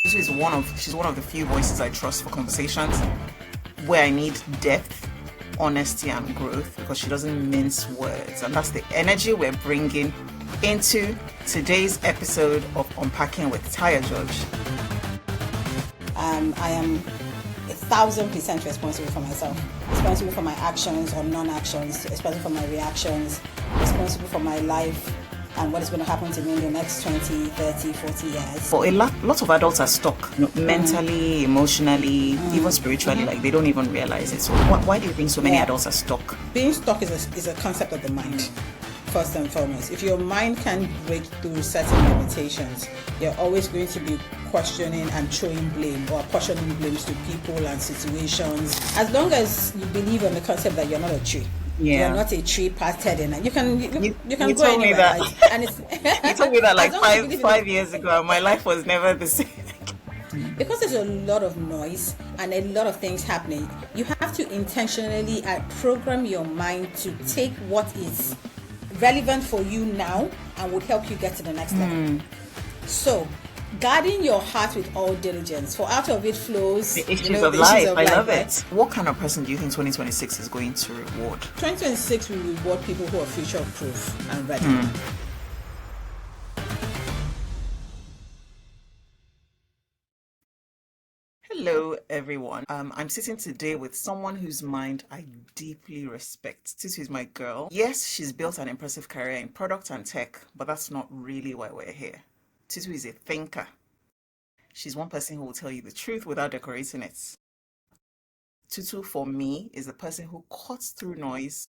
She's one of the few voices I trust for conversations where I need depth, honesty, and growth because she doesn't mince words, and that's the energy we're bringing into today's episode of Unpacking with Taya George. I am 1,000% responsible for myself. Responsible for my actions or non-actions, responsible for my reactions, responsible for my life and what is going to happen to me in the next 20, 30, 40 years. But lot of adults are stuck, mentally, emotionally, even spiritually, like they don't even realize it. So why do you think so many adults are stuck? Being stuck is a concept of the mind. First and foremost, if your mind can break through certain limitations, you're always going to be questioning and throwing blame or apportioning blames to people and situations. As long as you believe on the concept that you're not a tree, you're not a tree planted in it. You can go anywhere. Right? And it's you told me that like five years ago. My life was never the same. Because there's a lot of noise and a lot of things happening, you have to intentionally program your mind to take what is relevant for you now and would help you get to the next level. So, guarding your heart with all diligence, for out of it flows the issues of life. I love it. What kind of person do you think 2026 is going to reward? 2026 will reward people who are future proof and ready. Hello everyone. I'm sitting today with someone whose mind I deeply respect. Tutu is my girl. Yes, she's built an impressive career in product and tech, but that's not really why we're here. Tutu is a thinker. She's one person who will tell you the truth without decorating it. Tutu, for me, is the person who cuts through noise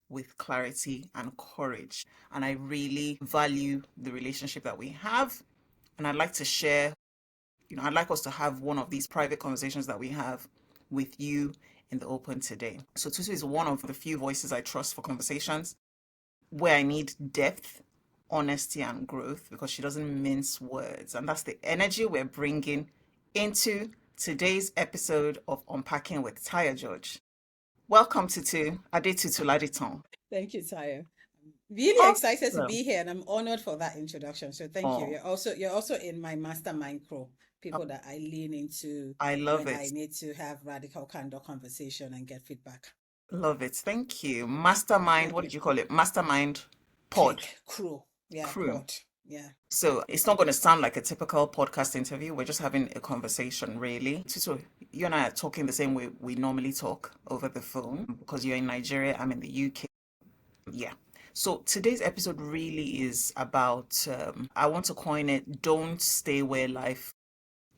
with clarity and courage. And I really value the relationship that we have. And I'd like to share, I'd like us to have one of these private conversations that we have with you in the open today. So Tutu is one of the few voices I trust for conversations where I need depth, honesty, and growth because she doesn't mince words. And that's the energy we're bringing into today's episode of Unpacking with Taya George. Welcome, Tutu. Adetutu Laditan. Thank you, Taya. Really excited to be here, and I'm honored for that introduction. So thank you. You're also in my mastermind crew, people that I lean into. I love when it. I need to have radical candor conversation and get feedback. Love it. Thank you. Mastermind. What did you call it? Mastermind pod. Crew. Yeah. Crew. Pod. Yeah. So it's not going to sound like a typical podcast interview. We're just having a conversation, really. So you and I are talking the same way we normally talk over the phone because you're in Nigeria, I'm in the UK. Yeah. So today's episode really is about, I want to coin it, don't stay where life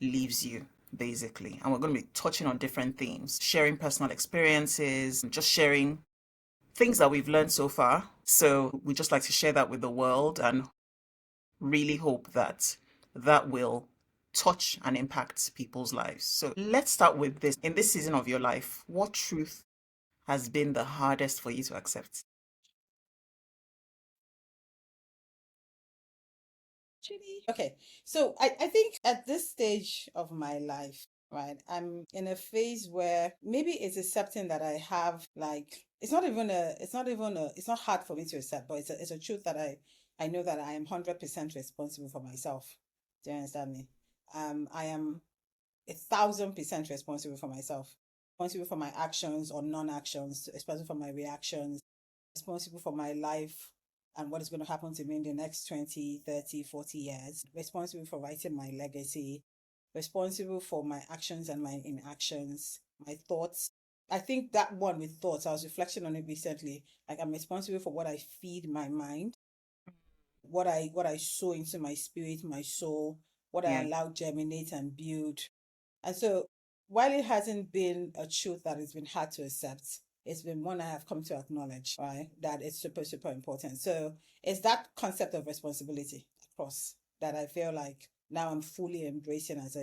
leaves you, basically. And we're going to be touching on different themes, sharing personal experiences, just sharing things that we've learned so far. So we just like to share that with the world and really hope that that will touch and impact people's lives. So let's start with this. In this season of your life, what truth has been the hardest for you to accept? Okay, so I think at this stage of my life, right, I'm in a phase where maybe it's accepting that I have it's not hard for me to accept, but it's a truth that I know that I am 100% responsible for myself. Do you understand me? I am 1,000% responsible for myself, responsible for my actions or non-actions, responsible for my reactions, responsible for my life and what is going to happen to me in the next 20, 30, 40 years, responsible for writing my legacy, responsible for my actions and my inactions, my thoughts. I think that one with thoughts, I was reflecting on it recently. Like I'm responsible for what I feed my mind, what I sow into my spirit, my soul, what I allow germinate and build. And so while it hasn't been a truth that has been hard to accept, it's been one I have come to acknowledge, right? That it's super, super important. So it's that concept of responsibility, of course, that I feel like now I'm fully embracing as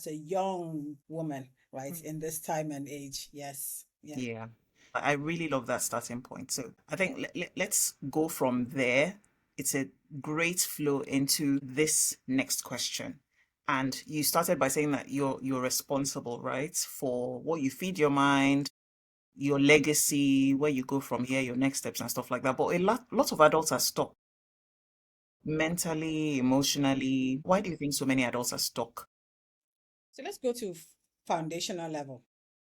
a young woman, right? In this time and age. Yes. Yeah. I really love that starting point. So I think let's go from there. It's a great flow into this next question. And you started by saying that you're responsible, right, for what you feed your mind, your legacy, where you go from here, your next steps and stuff like that. But a lot of adults are stuck mentally, emotionally. Why do you think so many adults are stuck? So let's go to foundational level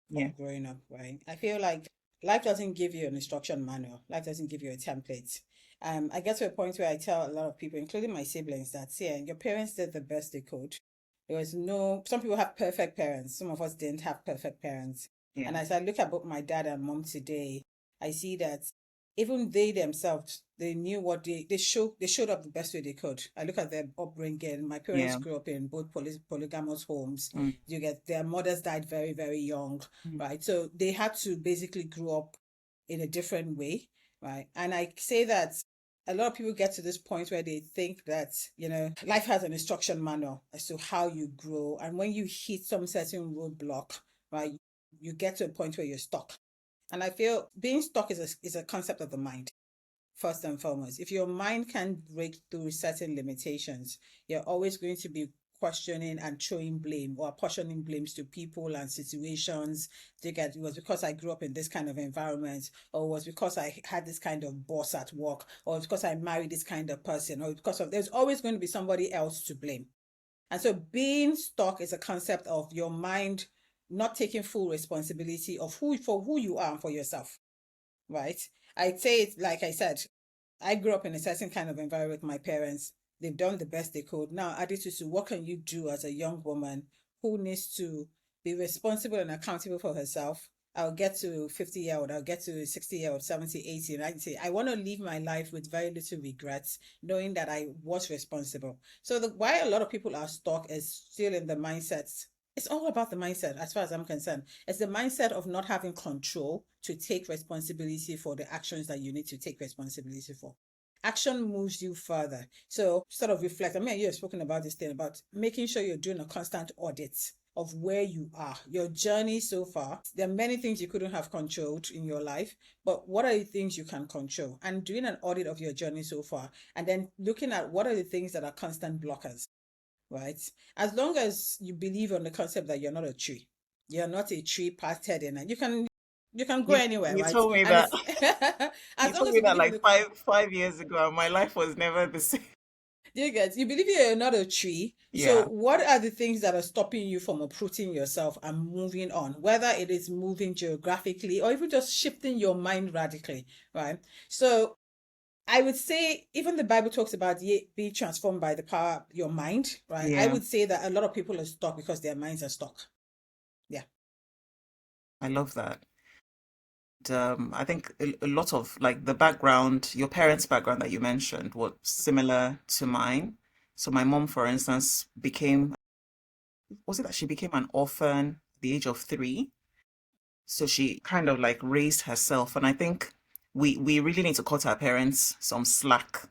Yeah. of growing up, right? I feel like life doesn't give you an instruction manual. Life doesn't give you a template. I get to a point where I tell a lot of people, including my siblings, that yeah, your parents did the best they could. There was no, some people have perfect parents. Some of us didn't have perfect parents. Yeah. And as I look at both my dad and mom today, I see that even they themselves, they knew what they showed up the best way they could. I look at their upbringing. My parents Yeah. grew up in both polygamous homes. Mm. You get their mothers died very, very young, Mm. right? So they had to basically grow up in a different way, right? And I say that a lot of people get to this point where they think that, life has an instruction manual as to how you grow. And when you hit some certain roadblock, right, you get to a point where you're stuck. And I feel being stuck is a concept of the mind, first and foremost. If your mind can break through certain limitations, you're always going to be questioning and throwing blame or apportioning blames to people and situations. It was because I grew up in this kind of environment, or it was because I had this kind of boss at work, or it's because I married this kind of person, or because of there's always going to be somebody else to blame. And so being stuck is a concept of your mind not taking full responsibility of who you are and for yourself, right? I'd say it like I said, I grew up in a certain kind of environment with my parents. They've done the best they could. Now, Adetutu, what can you do as a young woman who needs to be responsible and accountable for herself? I'll get to 50-year-old, I'll get to 60-year-old, 70, 80, 90. I want to live my life with very little regrets, knowing that I was responsible. So why a lot of people are stuck is still in the mindsets. It's all about the mindset, as far as I'm concerned. It's the mindset of not having control to take responsibility for the actions that you need to take responsibility for. Action moves you further. So sort of reflect. I mean, you have spoken about this thing about making sure you're doing a constant audit of where you are, your journey so far. There are many things you couldn't have controlled in your life, but what are the things you can control? And doing an audit of your journey so far, and then looking at what are the things that are constant blockers, right? As long as you believe on the concept that you're not a tree, you're not a tree planted in, and you can go anywhere, You right? told me And that. it's You as long told as me you that believe in like the five years ago, and my life was never the same. you believe you're not a tree. So Yeah. what are the things that are stopping you from uprooting yourself and moving on? Whether it is moving geographically or even just shifting your mind radically, right? So I would say even the Bible talks about be transformed by the power of your mind, right? I Yeah. would say that a lot of people are stuck because their minds are stuck. Yeah. I love that. I think a lot of like the background, your parents' background that you mentioned was similar to mine. So my mom, for instance, was it that she became an orphan at the age of 3? So she kind of like raised herself. And I think we really need to cut our parents some slack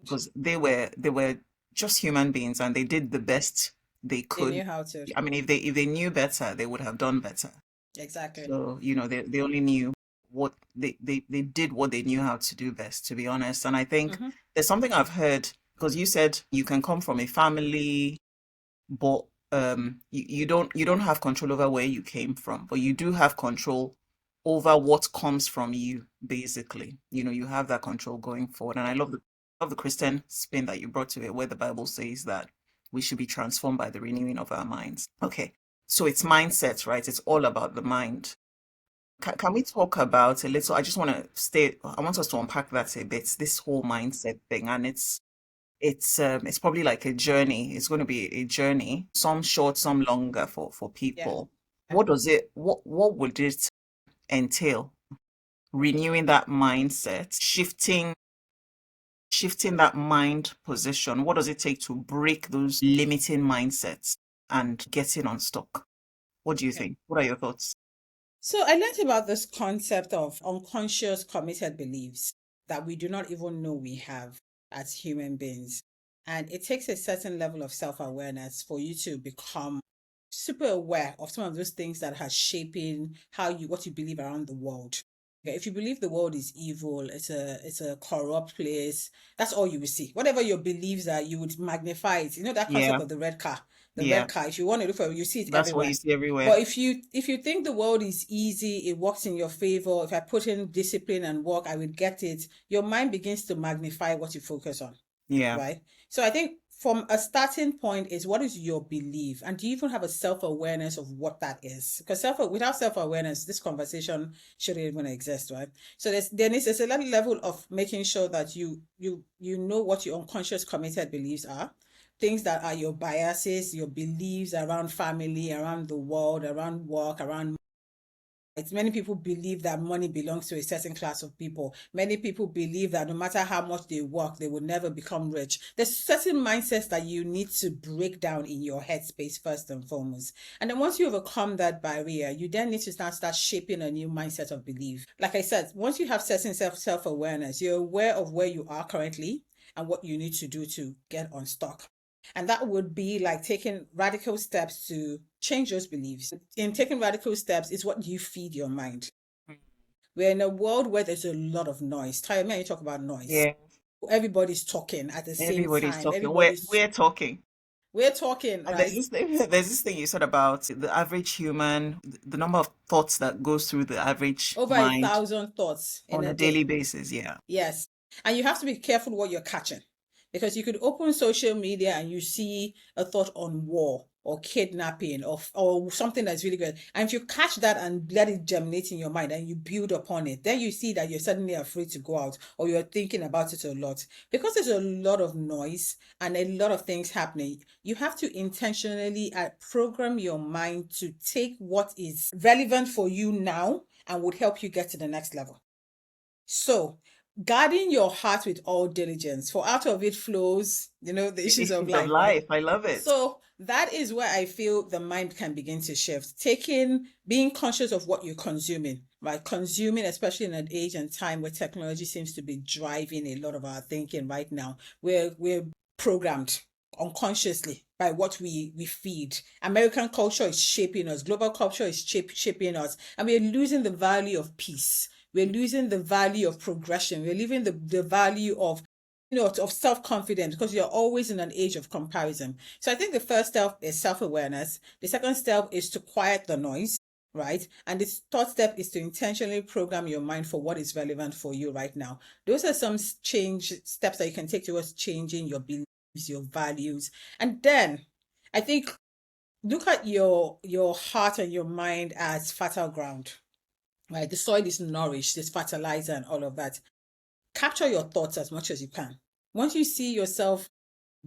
because they were just human beings and they did the best they They could. knew how to. I mean, if they knew better, they would have done better. Exactly. So, they only knew what they did what they knew how to do best, to be honest. And I think Mm-hmm. there's something I've heard because you said you can come from a family, but you don't have control over where you came from, but you do have control over what comes from you, basically. You have that control going forward. And I love the Christian spin that you brought to it, where the Bible says that we should be transformed by the renewing of our minds. Okay. So it's mindset, right? It's all about the mind. Can we talk about a little? I want us to unpack that a bit, this whole mindset thing. And it's probably like a journey. It's going to be a journey, some short, some longer for Yeah. people. Yeah. What would it entail? Renewing that mindset, shifting that mind position. What does it take to break those limiting mindsets and getting unstuck? What do you Yeah. think? What are your thoughts? So I learned about this concept of unconscious committed beliefs that we do not even know we have as human beings. And it takes a certain level of self-awareness for you to become super aware of some of those things that are shaping what you believe around the world. Okay, if you believe the world is evil, it's a corrupt place, that's all you will see. Whatever your beliefs are, you would magnify it. You know that concept Yeah, of the red car. The yeah. red car, if you want to look for it, you see it That's what you everywhere. see everywhere. But if you think the world is easy, it works in your favor, if I put in discipline and work, I will get it, your mind begins to magnify what you focus on, Yeah. right? So I think from a starting point is, what is your belief, and do you even have a self-awareness of what that is? Because without self-awareness, this conversation shouldn't even exist, right? So there's a level of making sure that you know what your unconscious committed beliefs are, things that are your biases, your beliefs around family, around the world, around work, around. It's many people believe that money belongs to a certain class of people. Many people believe that no matter how much they work, they will never become rich. There's certain mindsets that you need to break down in your headspace first and foremost. And then once you overcome that barrier, you then need to start shaping a new mindset of belief. Like I said, once you have certain self-awareness, you're aware of where you are currently and what you need to do to get unstuck. And that would be like taking radical steps to change those beliefs. In taking radical steps is what you feed your mind. We're in a world where there's a lot of noise. Tell me, you talk about noise. Yeah, Everybody's talking at the same everybody's time. talking. We're talking. We're talking, And there's right? this thing, there's this thing you said about the average human, the number of thoughts that goes through the average Over a mind thousand thoughts in on a a daily day. basis. Yeah. Yes. And you have to be careful what you're catching, because you could open social media and you see a thought on war or kidnapping or something that's really good. And if you catch that and let it germinate in your mind and you build upon it, then you see that you're suddenly afraid to go out or you're thinking about it a lot. Because there's a lot of noise and a lot of things happening, you have to intentionally program your mind to take what is relevant for you now and would help you get to the next level. So, guarding your heart with all diligence, for out of it flows, the The issues of issues of life, right? life. I love it. So, that is where I feel the mind can begin to shift. Being conscious of what you're consuming, right? Consuming, especially in an age and time where technology seems to be driving a lot of our thinking right now. We're programmed unconsciously by what we feed. American culture is shaping us, global culture is shaping us, and we're losing the value of peace. We're losing the value of progression. We're losing the value of of self-confidence, because you're always in an age of comparison. So I think the first step is self-awareness. The second step is to quiet the noise, right? And the third step is to intentionally program your mind for what is relevant for you right now. Those are some change steps that you can take towards changing your beliefs, your values. And then I think look at your heart and your mind as fertile ground, right? The soil is nourished, there's fertilizer and all of that. Capture your thoughts as much as you can. Once you see yourself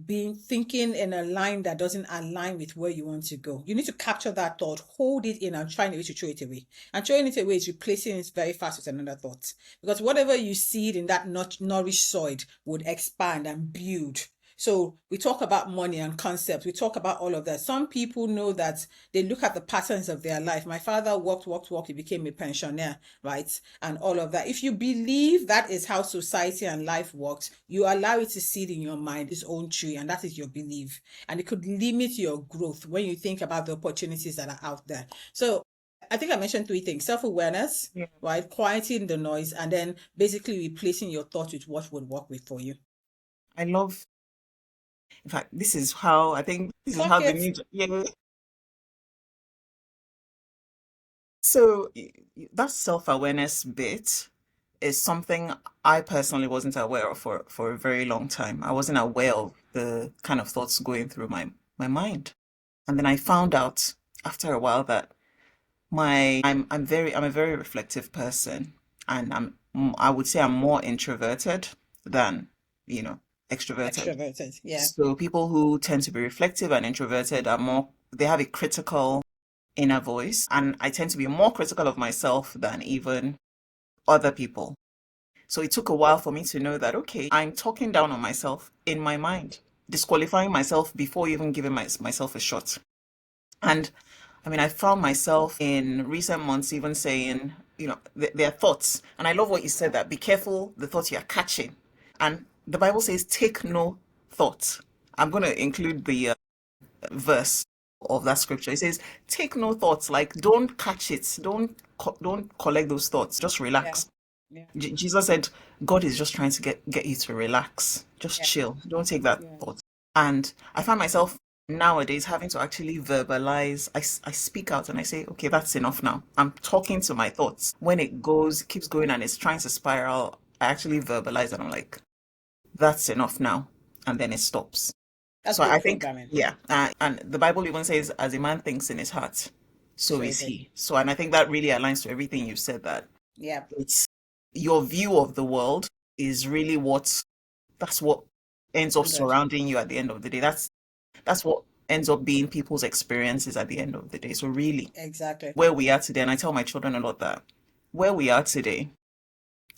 being thinking in a line that doesn't align with where you want to go, you need to capture that thought, hold it in, and try to throw it away. And throwing it away is replacing it very fast with another thought, because whatever you seed in that nourished soil would expand and build. So we talk about money and concepts. We talk about all of that. Some people know that they look at the patterns of their life. My father worked, he became a pensioner, right? And all of that. If you believe that is how society and life works, you allow it to seed in your mind, its own tree, and that is your belief. And it could limit your growth when you think about the opportunities that are out there. So I think I mentioned three things: self-awareness, Yeah. right? Quieting the noise, and then basically replacing your thoughts with what would work with for you. I love, in fact, this is how I think this is Clock how the it. new, yeah. So that self-awareness bit is something I personally wasn't aware of for a very long time. I wasn't aware of the kind of thoughts going through my mind. And then I found out after a while that I'm a very reflective person, and I would say I'm more introverted than, you know, extroverted. Extroverted. Yeah. So people who tend to be reflective and introverted are more, they have a critical inner voice, and I tend to be more critical of myself than even other people. So it took a while for me to know that, okay, I'm talking down on myself in my mind, disqualifying myself before even giving myself a shot. And I mean, I found myself in recent months even saying, their thoughts. And I love what you said, that be careful the thoughts you're catching. And the Bible says, take no thought. I'm going to include the verse of that scripture. It says, take no thoughts, like don't catch it. Don't collect those thoughts. Just Yeah. relax. Yeah. Jesus said, God is just trying to get you to relax. Just Yeah. chill. Don't take that Yeah. thought. And I find myself nowadays having to actually verbalize. I speak out and I say, okay, that's enough now. I'm talking to my thoughts. When it keeps going and it's trying to spiral, I actually verbalize and I'm like, that's enough now. And then it stops. That's So good I think, programming. yeah, and the Bible even says, as a man thinks in his heart, so So is is it? he. So, and I think that really aligns to everything you said, that Yeah, it's your view of the world is really that's what ends up 100. surrounding you at the end of the day. That's what ends up being people's experiences at the end of the day. So really, Exactly. where we are today, and I tell my children a lot that where we are today,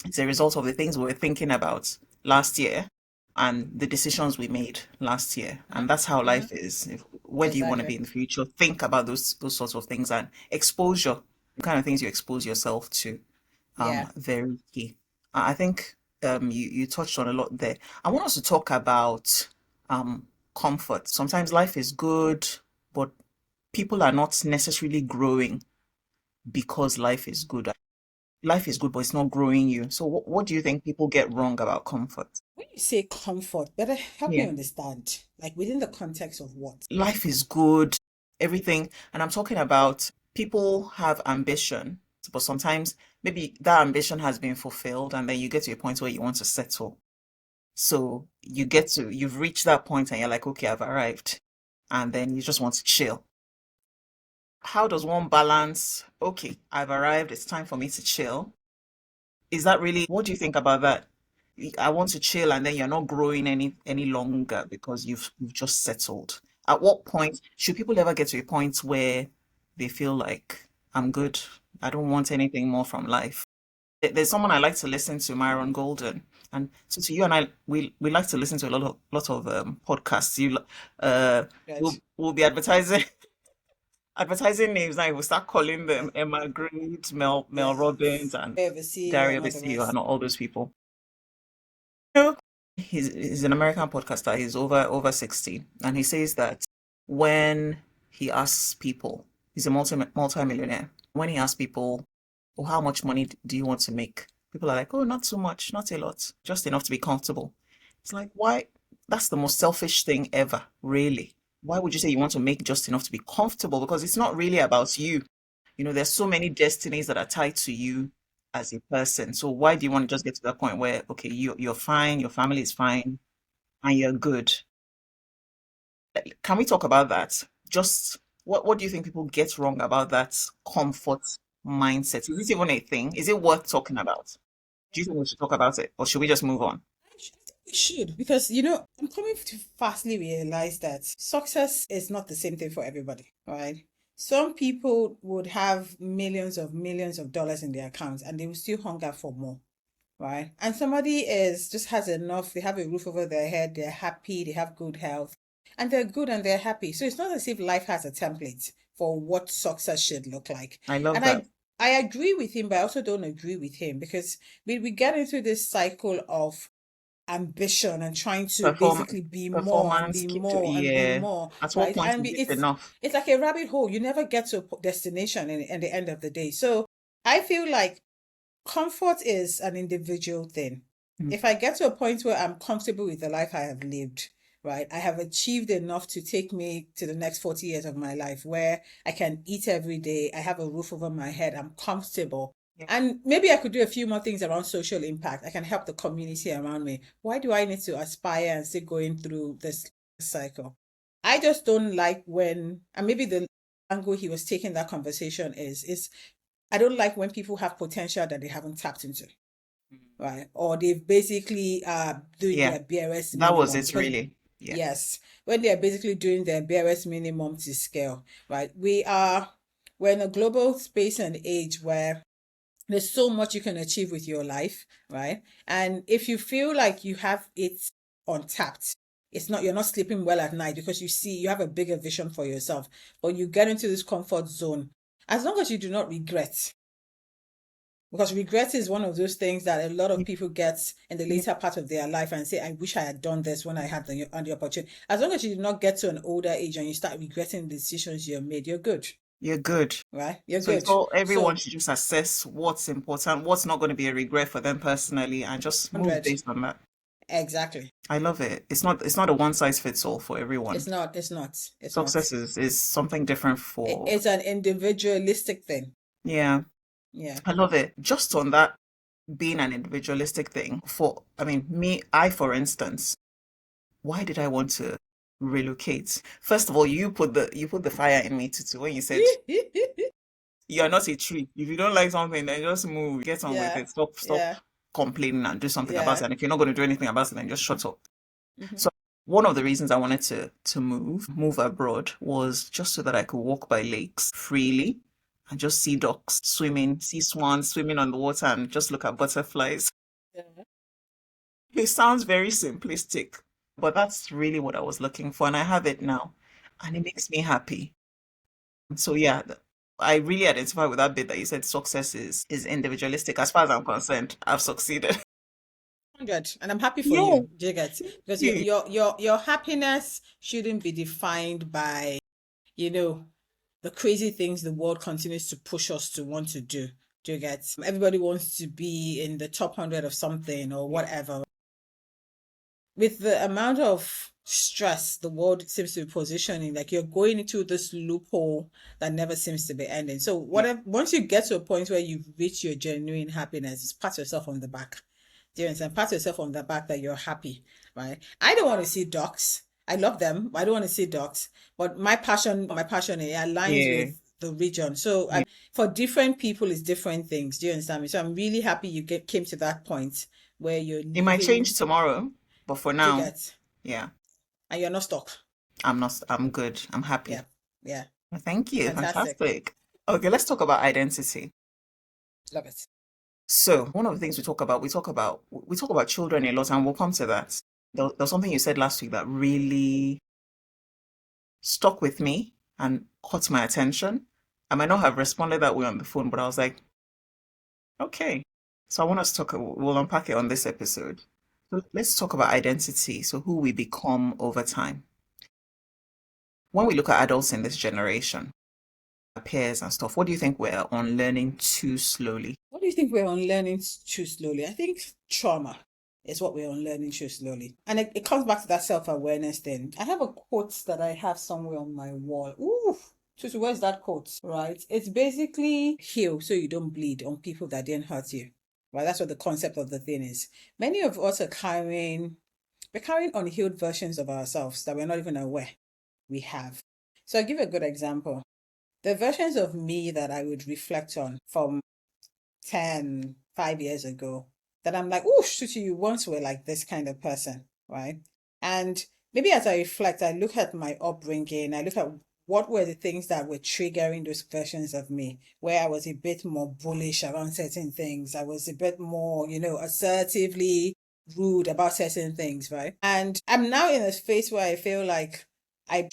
it's a result of the things we were thinking about last year and the decisions we made last year. And that's how Hmm. life is. Where do you want to be Exactly. in the future? Think about those sorts of things, and exposure, the kind of things you expose yourself to, Yeah. very key. I think you touched on a lot there. I want us to talk about comfort. Sometimes life is good, but people are not necessarily growing because life is good, but it's not growing you. So what do you think people get wrong about comfort? When you say comfort, better help me Yeah. understand. Like within the context of what? Life is good, everything. And I'm talking about people have ambition, but sometimes maybe that ambition has been fulfilled and then you get to a point where you want to settle. So you've reached that point and you're like, okay, I've arrived. And then you just want to chill. How does one balance, okay, I've arrived, it's time for me to chill? Is that really, what do you think about that? I want to chill and then you're not growing any longer because you've just settled. At what point should people ever get to a point where they feel like I'm good? I don't want anything more from life. There's someone I like to listen to, Myron Golden, and so to you and I, we like to listen to a lot of podcasts. Good. We'll be advertising names now. We'll start calling them Emma Grant, Mel Yes. Robbins, and Wherever see you Gary and all the Obisio, and rest. all those people. No. He's an American podcaster. He's over 60, and he says that when he asks people, he's a multi-millionaire. When he asks people, "Oh, how much money do you want to make?" People are like, "Oh, not too much, not a lot, just enough to be comfortable." It's like, why? That's the most selfish thing ever, really. Why would you say you want to make just enough to be comfortable? Because it's not really about you. There's so many destinies that are tied to you as a person. So why do you want to just get to that point where, okay, you're fine, your family is fine, and you're good? Can we talk about that? Just what do you think people get wrong about that comfort mindset? Is this even a thing? Is it worth talking about? Do you think we should talk about it, or should we just move on? I think we should because I'm coming to fastly realize that success is not the same thing for everybody, right? Some people would have millions of dollars in their accounts and they will still hunger for more, right? And somebody is just has enough, they have a roof over their head, they're happy, they have good health, and they're good and they're happy. So it's not as if life has a template for what success should look like. I love And that. I agree with him, but I also don't agree with him because we get into this cycle of ambition and trying to Perform basically be more and performance, be more and be yeah. more, At what right? point And is it enough? it's like a rabbit hole. You never get to a destination in the end of the day. So I feel like comfort is an individual thing. Mm. If I get to a point where I'm comfortable with the life I have lived, right, I have achieved enough to take me to the next 40 years of my life where I can eat every day, I have a roof over my head, I'm comfortable. Yeah. And maybe I could do a few more things around social impact. I can help the community around me. Why do I need to aspire and still going through this cycle? I just don't like when, and maybe the angle he was taking that conversation is I don't like when people have potential that they haven't tapped into, right? Or they've basically doing Yeah, their barest that was minimum it because really. Yeah. yes, when they're basically doing their barest minimum to scale, right? We're in a global space and age where there's so much you can achieve with your life, right? And if you feel like you have it untapped, it's not you're not sleeping well at night because you have a bigger vision for yourself, but you get into this comfort zone. As long as you do not regret, because regret is one of those things that a lot of Yeah. people get in the Yeah. later part of their life and say, I wish I had done this when I had the opportunity. As long as you do not get to an older age and you start regretting the decisions you have made, you're good, You're good. right? You're So it's good. all everyone So, should just assess what's important, what's not going to be a regret for them personally, and just move 100. based on that. Exactly. I love it. It's not a one size fits all for everyone. It's not. Success is something different for, It's an individualistic thing. yeah. Yeah. I love it. Just on that being an individualistic thing, I mean, me, for instance, why did I want to relocate. First of all, you put the fire in me too when you said you're not a tree. If you don't like something, then just move, get on with Yeah, it. Stop yeah, complaining and do something about it. yeah. And if you're not going to do anything about it, then just shut up. Hmm. So one of the reasons I wanted to move abroad was just so that I could walk by lakes freely and just see ducks swimming, see swans swimming on the water and just look at butterflies. Yeah. It sounds very simplistic, but that's really what I was looking for, and I have it now, and it makes me happy. So yeah, I really identify with that bit that you said success is individualistic. As far as I'm concerned, I've succeeded. 100, and I'm happy for Yeah, you, do you get? thank Because you. your happiness shouldn't be defined by, you know, the crazy things the world continues to push us to want to do. Do you get? Everybody wants to be in the top 100 of something or Yeah, whatever. With the amount of stress the world seems to be positioning, like you're going into this loophole that never seems to be ending. So yeah, whatever, once you get to a point where you've reached your genuine happiness, just pat yourself on the back. Do you understand? Pat yourself on the back that you're happy, right? I don't want to see ducks. I love them. I don't want to see ducks, but my passion, it aligns yeah, with the region. So yeah. for different people, it's different things. Do you understand me? So I'm really happy you came to that point where you're It might change living. tomorrow, but for Do you now, get? yeah, And you're not stuck. I'm not, I'm good. I'm Yeah. happy. Yeah. Well, thank you. Fantastic. Fantastic. Okay, let's talk about identity. Love it. So one of the things we talk about children a lot, and we'll come to that. There was something you said last week that really stuck with me and caught my attention. I might not have responded that way on the phone, but I was like, okay. So I want us to talk, we'll unpack it on this episode. So let's talk about identity. So who we become over time. When we look at adults in this generation, peers and stuff, what do you think we're unlearning too slowly? What do you think we're unlearning too slowly? I think trauma is what we're unlearning too slowly. And it comes back to that self-awareness thing. I have a quote that I have somewhere on my wall. Ooh. Tutu, where's that quote? Right? It's basically heal so you don't bleed on people that didn't hurt you. Right? That's what the concept of the thing is. Many of us are we're carrying unhealed versions of ourselves that we're not even aware we have. So I'll give a good example. The versions of me that I would reflect on from 5 years ago, that I'm like, oh, shoot, you once were like this kind of person, right? And maybe as I reflect, I look at my upbringing, I look at what were the things that were triggering those versions of me, where I was a bit more bullish around certain things. I was a bit more, assertively rude about certain things, right? And I'm now in a space where I feel like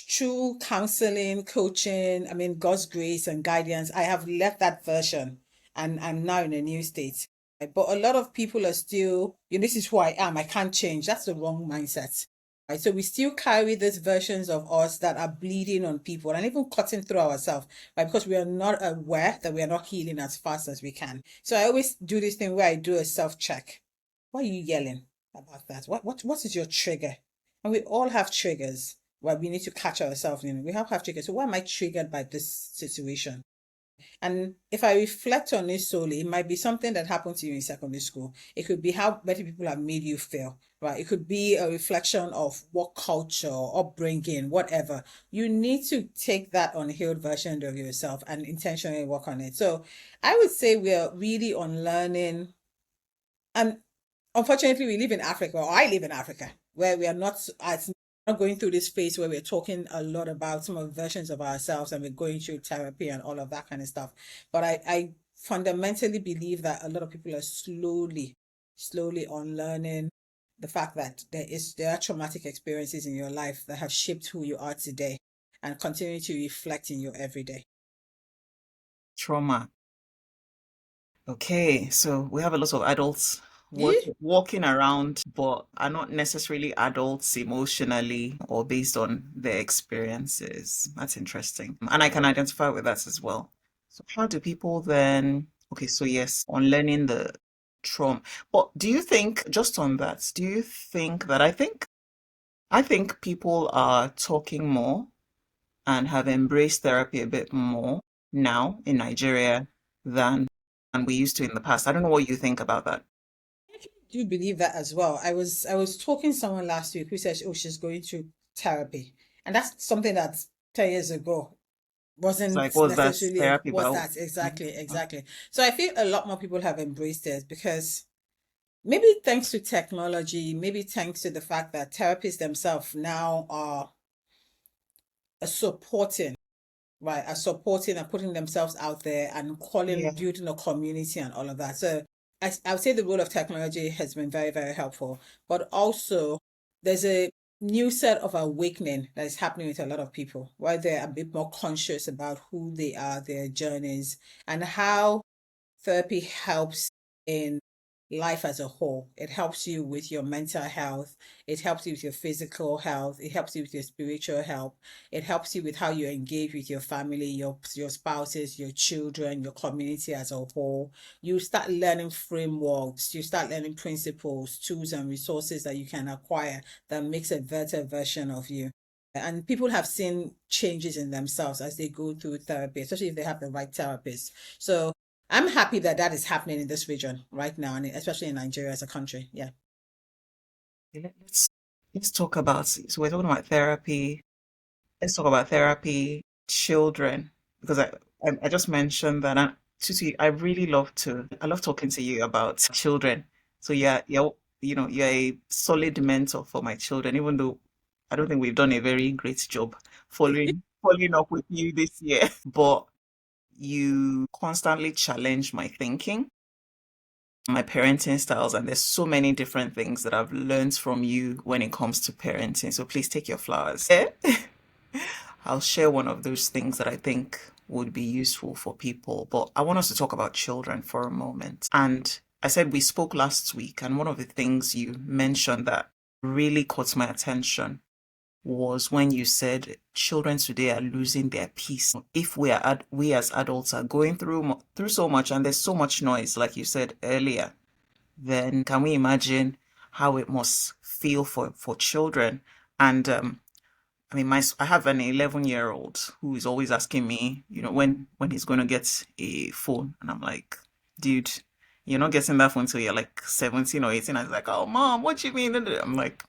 through counseling, coaching, I mean, God's grace and guidance, I have left that version and I'm now in a new state. But a lot of people are still, this is who I am. I can't change. That's the wrong mindset. Right? So we still carry these versions of us that are bleeding on people and even cutting through ourselves, right? Because we are not aware that we are not healing as fast as we can. So I always do this thing where I do a self-check. Why are you yelling about that? What is your trigger? And we all have triggers. Well, we need to catch ourselves. We have triggers. So why am I triggered by this situation? And if I reflect on it solely, it might be something that happened to you in secondary school. It could be how many people have made you feel, right? It could be a reflection of what culture, upbringing, whatever. You need to take that unhealed version of yourself and intentionally work on it. So I would say we are really unlearning. And unfortunately, we live in Africa, or I live in Africa, where we are not going through this phase where we're talking a lot about some of the versions of ourselves and we're going through therapy and all of that kind of stuff. But I fundamentally believe that a lot of people are slowly unlearning the fact that there are traumatic experiences in your life that have shaped who you are today and continue to reflect in your everyday. Trauma. Okay, so we have a lot of adults Yeah. walking around, but are not necessarily adults emotionally or based on their experiences. That's interesting. And I can identify with that as well. So how do people then, okay, so yes, on learning the trauma. But do you think, just on that, do you think that I think people are talking more and have embraced therapy a bit more now in Nigeria than we used to in the past. I don't know what you think about that. Do believe that as well. I was talking to someone last week who said, oh, she's going through therapy. And that's something that 10 years ago It's wasn't like, what's that necessarily therapy was about? that exactly. So I feel a lot more people have embraced it because maybe thanks to technology, maybe thanks to the fact that therapists themselves now are supporting, right, are supporting and putting themselves out there and calling, Yeah. building a community and all of that. So I would say the role of technology has been very, very helpful, but also there's a new set of awakening that is happening with a lot of people, where they're a bit more conscious about who they are, their journeys, and how therapy helps in life as a whole. It helps you with your mental health. It helps you with your physical health. It helps you with your spiritual health. It helps you with how you engage with your family, your spouses, your children, your community as a whole. You start learning frameworks. You start learning principles, tools, and resources that you can acquire that makes a better version of you. And people have seen changes in themselves as they go through therapy, especially if they have the right therapist. So I'm happy that that is happening in this region right now, and especially in Nigeria as a country. Yeah. Let's talk about, so we're talking about therapy. Let's talk about therapy, children, because I just mentioned that Tutu, I love talking to you about children. So yeah, you're a solid mentor for my children, even though I don't think we've done a very great job following up with you this year. But you constantly challenge my thinking, my parenting styles, and there's so many different things that I've learned from you when it comes to parenting. So please take your flowers. Yeah? I'll share one of those things that I think would be useful for people. But I want us to talk about children for a moment. And I said we spoke last week, and one of the things you mentioned that really caught my attention was when you said children today are losing their peace. If we as adults are going through so much, and there's so much noise, like you said earlier, then can we imagine how it must feel for children? And I mean, I have an 11-year-old who is always asking me, when he's going to get a phone, and I'm like, dude, you're not getting that phone till you're like 17 or 18. I was like, oh, mom, what do you mean? I'm like,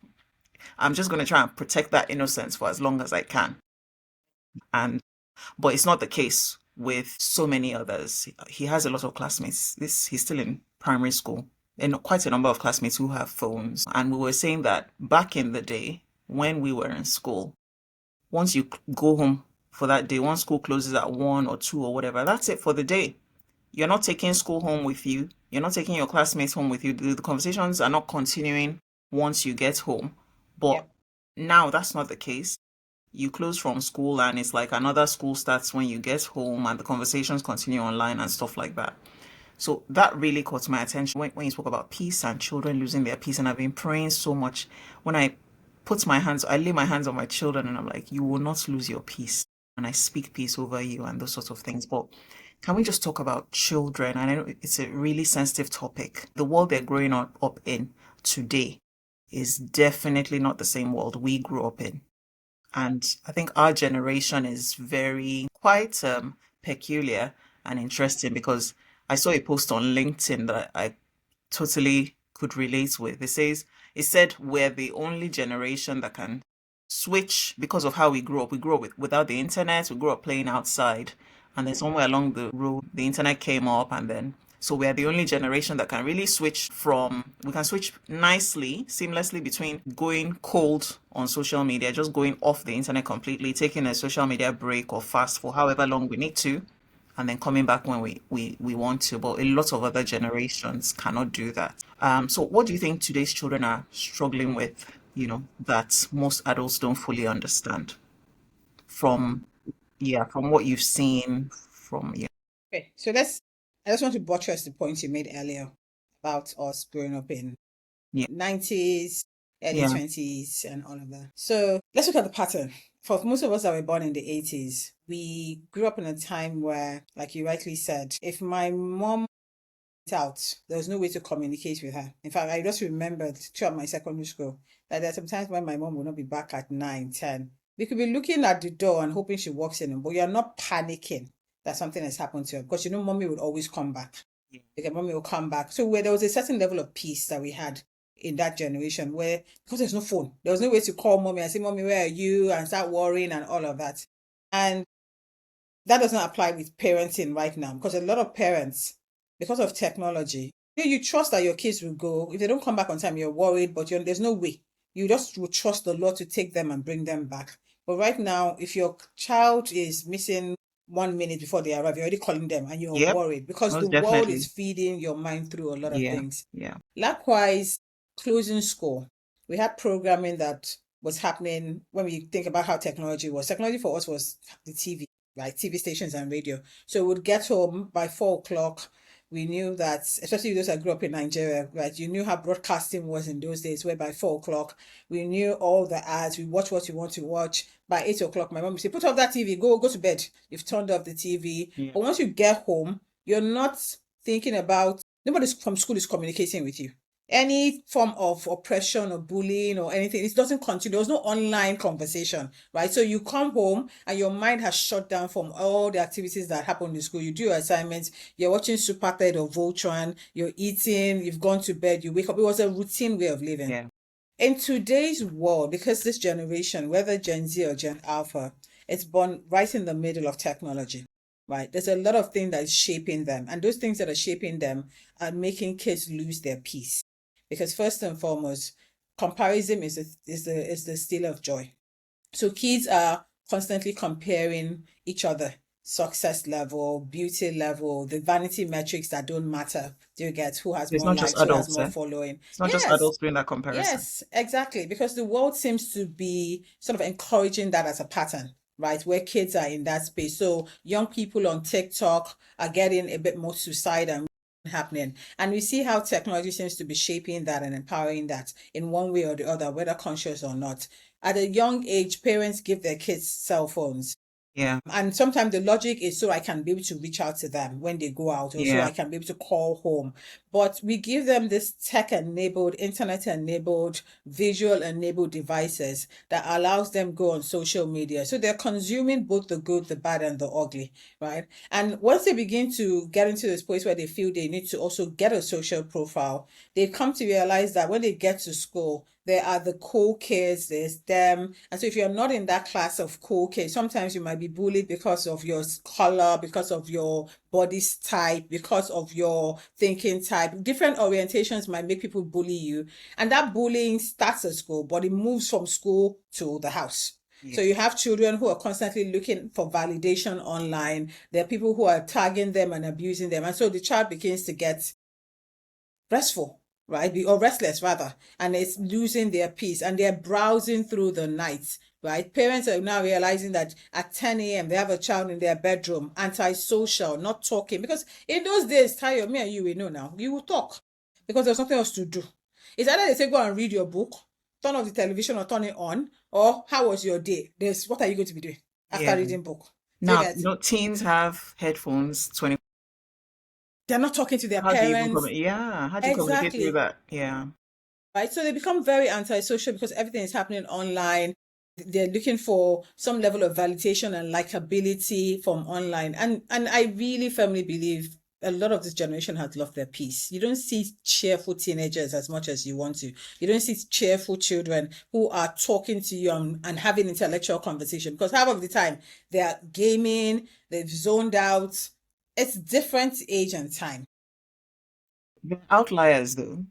I'm just going to try and protect that innocence for as long as I can. And but it's not the case with so many others. He has a lot of classmates. He's still in primary school, and quite a number of classmates who have phones. And we were saying that back in the day when we were in school, once you go home for that day, once school closes at 1 or 2 or whatever, that's it for the day. You're not taking school home with you. You're not taking your classmates home with you. The conversations are not continuing once you get home. But Yep. now that's not the case. You close from school and it's like another school starts when you get home, and the conversations continue online and stuff like that. So that really caught my attention when you spoke about peace and children losing their peace. And I've been praying so much. When I lay my hands on my children and I'm like, you will not lose your peace. And I speak peace over you and those sorts of things. But can we just talk about children? And I know it's a really sensitive topic. The world they're growing up in today is definitely not the same world we grew up in. And I think our generation is very quite peculiar and interesting, because I saw a post on LinkedIn that I totally could relate with. It said we're the only generation that can switch because of how we grew up. We grew up without the internet, we grew up playing outside, and then somewhere along the road, the internet came up, and then so we're the only generation that can really we can switch nicely, seamlessly between going cold on social media, just going off the internet completely, taking a social media break or fast for however long we need to, and then coming back when we want to. But a lot of other generations cannot do that. So what do you think today's children are struggling with, that most adults don't fully understand from, yeah, from what you've seen from, yeah, Okay. I just want to buttress the point you made earlier about us growing up in yeah, 90s, early yeah, 20s, and all of that. So let's look at the pattern. For most of us that were born in the 80s, we grew up in a time where, like you rightly said, if my mom out. There was no way to communicate with her. In fact, I just remembered throughout my secondary school that there are some times when my mom will not be back at 9, 10. We could be looking at the door and hoping she walks in, but you're not panicking that something has happened to her because you know mommy would always come back. yeah, Like mommy will come back. So where there was a certain level of peace that we had in that generation where, because there's no phone, there was no way to call mommy and say, Mommy, where are you? And start worrying and all of that. And that doesn't apply with parenting right now, because a lot of parents, because of technology, you trust that your kids will go. If they don't come back on time, you're worried, but there's no way. You just will trust the Lord to take them and bring them back. But right now, if your child is missing 1 minute before they arrive, you're already calling them and you're Yep, worried because the most world is definitely. feeding your mind through a lot of Yeah, things. yeah. Likewise, closing school. We had programming that was happening when we think about how technology was. Technology for us was the TV, right? TV stations and radio. So we'd get home by 4 o'clock. We knew that, especially those that grew up in Nigeria, right? You knew how broadcasting was in those days, where by 4 o'clock, we knew all the ads. We watch what you want to watch. By 8 o'clock, my mom would say, put off that TV, go to bed. You've turned off the TV. Yeah. But once you get home, you're not thinking about, nobody from school is communicating with you. Any form of oppression or bullying or anything, it doesn't continue. There's no online conversation, right? So you come home and your mind has shut down from all the activities that happen in school. You do your assignments, you're watching Super Ted or Voltron, you're eating, you've gone to bed, you wake up. It was a routine way of living. Yeah. In today's world, because this generation, whether Gen Z or Gen Alpha, it's born right in the middle of technology, right? There's a lot of things that is shaping them. And those things that are shaping them are making kids lose their peace. Because first and foremost, comparison is the stealer of joy. So kids are constantly comparing each other, success level, beauty level, the vanity metrics that don't matter. Do you get who has It's more not just likes, who has adults, more eh? following? It's not just Yes, adults doing that comparison. yes, exactly. Because the world seems to be sort of encouraging that as a pattern, right? Where kids are in that space. So young people on TikTok are getting a bit more suicidal happening. And we see how technology seems to be shaping that and empowering that in one way or the other, whether conscious or not. At a young age, parents give their kids cell phones. Yeah, And sometimes the logic is so I can be able to reach out to them when they go out, or so yeah, I can be able to call home. But we give them this tech enabled, internet enabled, visual enabled devices that allows them go on social media. So they're consuming both the good, the bad, and the ugly, right? And once they begin to get into this place where they feel they need to also get a social profile, they come to realize that when they get to school, there are the cool kids, there's them. And so if you're not in that class of cool kids, sometimes you might be bullied because of your color, because of your body type, because of your thinking type. Different orientations might make people bully you. And that bullying starts at school, but it moves from school to the house. yeah. So you have children who are constantly looking for validation online. There are people who are tagging them and abusing them. And so the child begins to get restful, right? Or restless rather, and it's losing their peace and they're browsing through the night, right? Parents are now realizing that at 10 a.m. they have a child in their bedroom, antisocial, not talking. Because in those days, Tayo, me and you, we know now, you will talk because there's nothing else to do. It's either they say go and read your book, turn off the television or turn it on, or how was your day? There's what are you going to be doing after Yeah. reading book? Do you Now, get? teens have headphones 20. They're not talking to their How do you even parents. Yeah, how do you communicate through Exactly. that? Yeah. Right? So they become very antisocial because everything is happening online. They're looking for some level of validation and likability from online. And I really firmly believe a lot of this generation has lost their peace. You don't see cheerful teenagers as much as you want to. You don't see cheerful children who are talking to you and having intellectual conversation, because half of the time they are gaming, they've zoned out. It's different age and time. They're outliers though.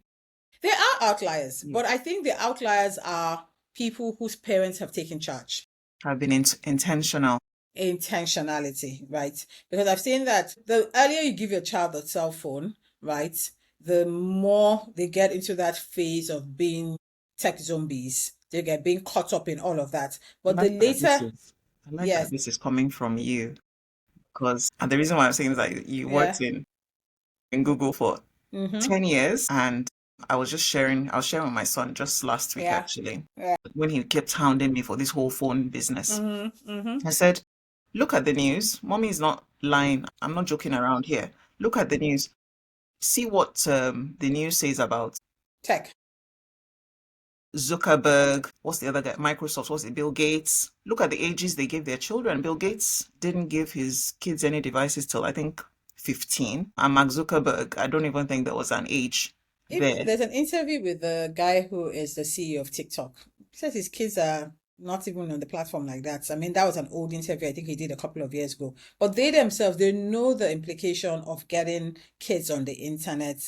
There are outliers, Yeah. but I think the outliers are people whose parents have taken charge. Have been intentional. Intentionality, right? Because I've seen that the earlier you give your child a cell phone, right, the more they get into that phase of being tech zombies. They get being caught up in all of that. I But the like that this later, is I like that yes, this is coming from you, because and the reason why I'm saying is that you yeah, worked in Google for mm-hmm, 10 years, and I was sharing with my son just last week yeah, actually, yeah, when he kept hounding me for this whole phone business. mm-hmm, mm-hmm, I said, look at the news. Mommy is not lying. I'm not joking around here. Look at the news. See what the news says about tech, Zuckerberg. What's the other guy? Microsoft. What's it? Bill Gates. Look at the ages they gave their children. Bill Gates didn't give his kids any devices till I think 15. And Mark Zuckerberg, I don't even think there was an age Even there. there's an interview with the guy who is the CEO of TikTok. He says his kids are not even on the platform like that. I mean, that was an old interview I think he did a couple of years ago. But they themselves, they know the implication of getting kids on the internet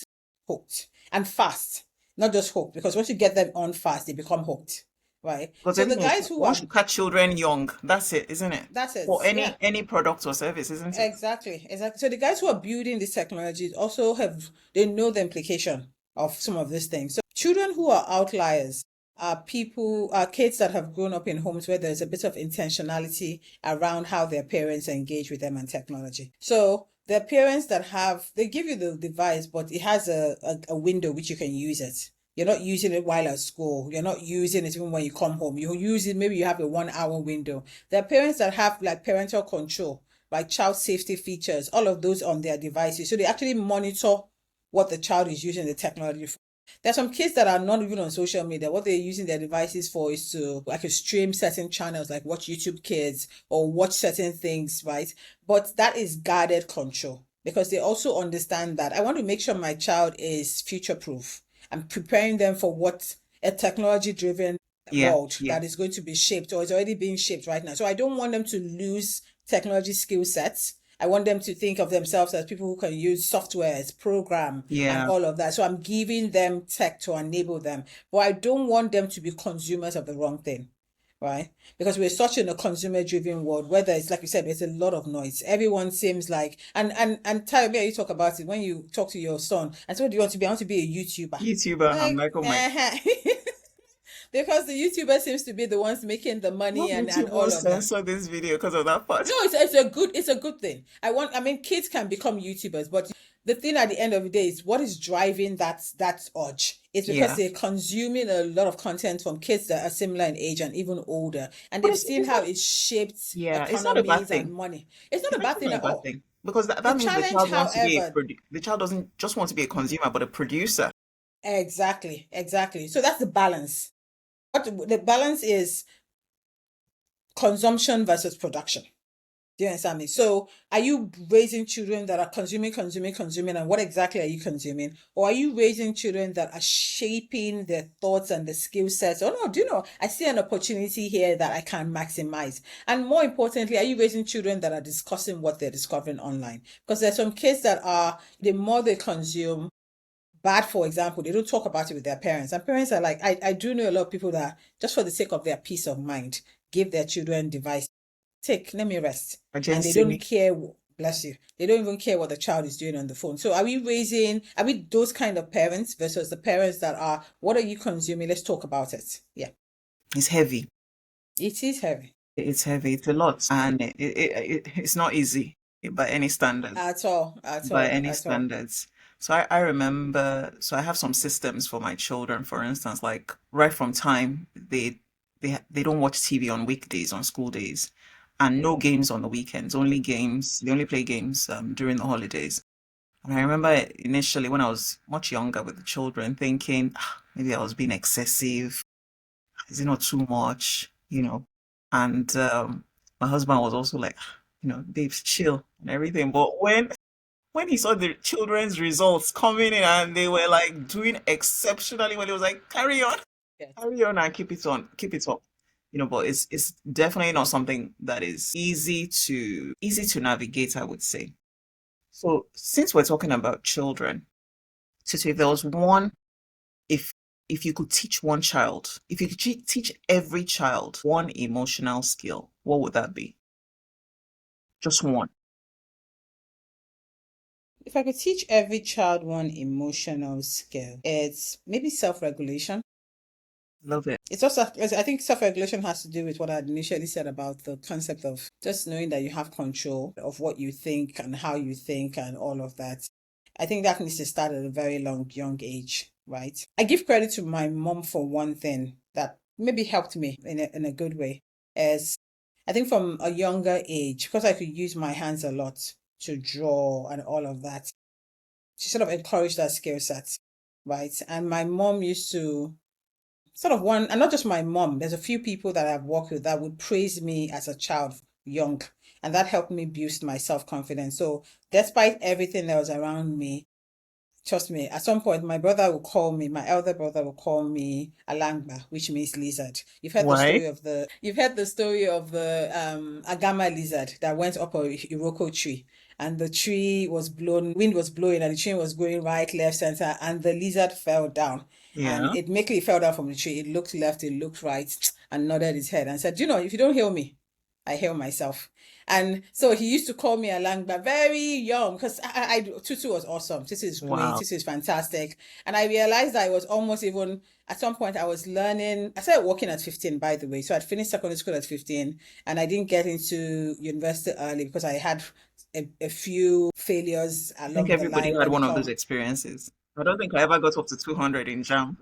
hooked and fast. Not just hooked, because once you get them on fast, they become hooked, right? Because So the the thing is, guys who once are, you catch children young, that's it, isn't it? that's it, For yeah. any product or service, isn't it? Exactly, exactly. So the guys who are building these technologies also have, they know the implication of some of these things. So children who are outliers are people, are kids that have grown up in homes where there's a bit of intentionality around how their parents engage with them and technology. So the parents that have, they give you the device, but it has a window which you can use it. You're not using it while at school. You're not using it even when you come home. You use it, maybe you have a 1 hour window. There are parents that have like parental control, like child safety features, all of those on their devices. So they actually monitor what the child is using the technology for. There's some kids that are not even on social media. What they're using their devices for is to like stream certain channels, like watch YouTube Kids or watch certain things, right? But that is guarded control because they also understand that I want to make sure my child is future proof. I'm preparing them for what a technology driven Yeah, world yeah. that is going to be shaped or is already being shaped right now. So I don't want them to lose technology skill sets. I want them to think of themselves as people who can use softwares, program, and Yeah. all of that. So I'm giving them tech to enable them, but I don't want them to be consumers of the wrong thing, right? Because we're such in a consumer-driven world, whether it's like you said, there's a lot of noise. Everyone seems like, and tell me, you talk about it when you talk to your son. And so, what do you want to be? I want to be a YouTuber. YouTuber and Like, Michael Mike. because the YouTuber seems to be the ones making the money What and YouTube all will of that. censor this video because of that part. No, it's a good thing. I mean kids can become YouTubers, but the thing at the end of the day is what is driving that urge. It's because Yeah. they're consuming a lot of content from kids that are similar in age and even older, and But they've seen it's how not, it shaped yeah, it's not a bad economies and thing. money. It's not It's a bad actually thing not a at bad all. thing because The that means the challenge, child wants to be however, the child doesn't just want to be a consumer, but a producer. exactly, exactly. So that's the balance. What the balance is consumption versus production. Do you understand me? So, are you raising children that are consuming, and what exactly are you consuming? Or are you raising children that are shaping their thoughts and the skill sets? Oh no, do you know? I see an opportunity here that I can maximize. And more importantly, are you raising children that are discussing what they're discovering online? Because there's some kids that are, the more they consume, bad, for example, they don't talk about it with their parents. And parents are like, I do know a lot of people that just for the sake of their peace of mind, give their children devices. Take, let me rest. And they don't Agency. care, bless you, they don't even care what the child is doing on the phone. So are we those kind of parents versus the parents that are, what are you consuming? Let's talk about it. Yeah, It's heavy. it is heavy It's heavy. It's a lot, and it's not easy by any standards. at all, at By all, any at all. standards. So I remember, so I have some systems for my children, for instance, like right from time they don't watch TV on weekdays, on school days, and no games on the weekends, only games. They only play games during the holidays. And I remember initially when I was much younger with the children thinking, "Ah, maybe I was being excessive. Is it not too much? You know?" And my husband was also like, "Ah, babes, chill and everything." But when he saw the children's results coming in and they were like doing exceptionally well, he was like, Yes. carry on and keep it on, keep it up. But it's definitely not something that is easy to navigate, I would say. So since we're talking about children, so if there was one, if if you could teach one child, if you could teach every child one emotional skill, what would that be? Just one. If I could teach every child one emotional skill, it's maybe self-regulation. Love it. It's also, I think self-regulation has to do with what I initially said about the concept of just knowing that you have control of what you think and how you think and all of that. I think that needs to start at a very young age, right? I give credit to my mom for one thing that maybe helped me in a good way. Is I think from a younger age, because I could use my hands a lot to draw and all of that, she sort of encouraged that skill set, right? And my mom used to sort of one, and not just my mom, there's a few people that I've worked with that would praise me as a child young, and that helped me boost my self-confidence. So despite everything that was around me, Trust me, at some point, my brother will call me, my elder brother will call me Alangba, which means lizard. Why? You've heard the story of the Agama lizard that went up a Iroko tree, and the tree was blown, wind was blowing, and the tree was going right, left, center, and the lizard fell down. And Yeah. it immediately fell down from the tree. It looked left, it looked right, and nodded his head and said, you know, if you don't heal me, I heal myself. And so he used to call me Alangba very young because Tutu was awesome. Tutu is great. Wow. Tutu is fantastic. And I realized that I was almost even at some point I was learning. I started working at 15, by the way. So I'd finished secondary school at 15 and I didn't get into university early because I had a few failures I think along the everybody line had when one it of those comes. experiences. I don't think I ever got up to 200 in jam.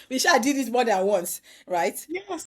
Which I did it more than once, right? Yes.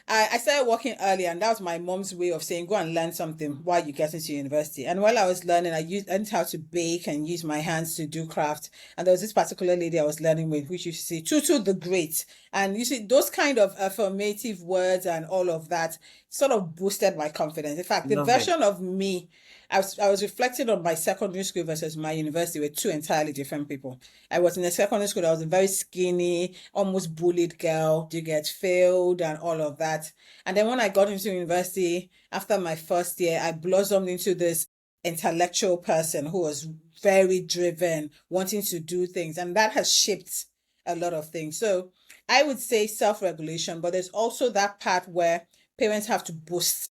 I started working early, and that was my mom's way of saying, go and learn something while you get into university. And while I was learning, learned how to bake and use my hands to do craft. And there was this particular lady I was learning with, which used to say, Tutu the Great. And you see, those kind of affirmative words and all of that sort of boosted my confidence. In fact, the Love it. version of me I was reflecting on my secondary school versus my university were two entirely different people. I was in a secondary school. I was a very skinny, almost bullied girl. You get failed and all of that. And then when I got into university, after my first year, I blossomed into this intellectual person who was very driven, wanting to do things. And that has shaped a lot of things. So I would say self-regulation, but there's also that part where parents have to boost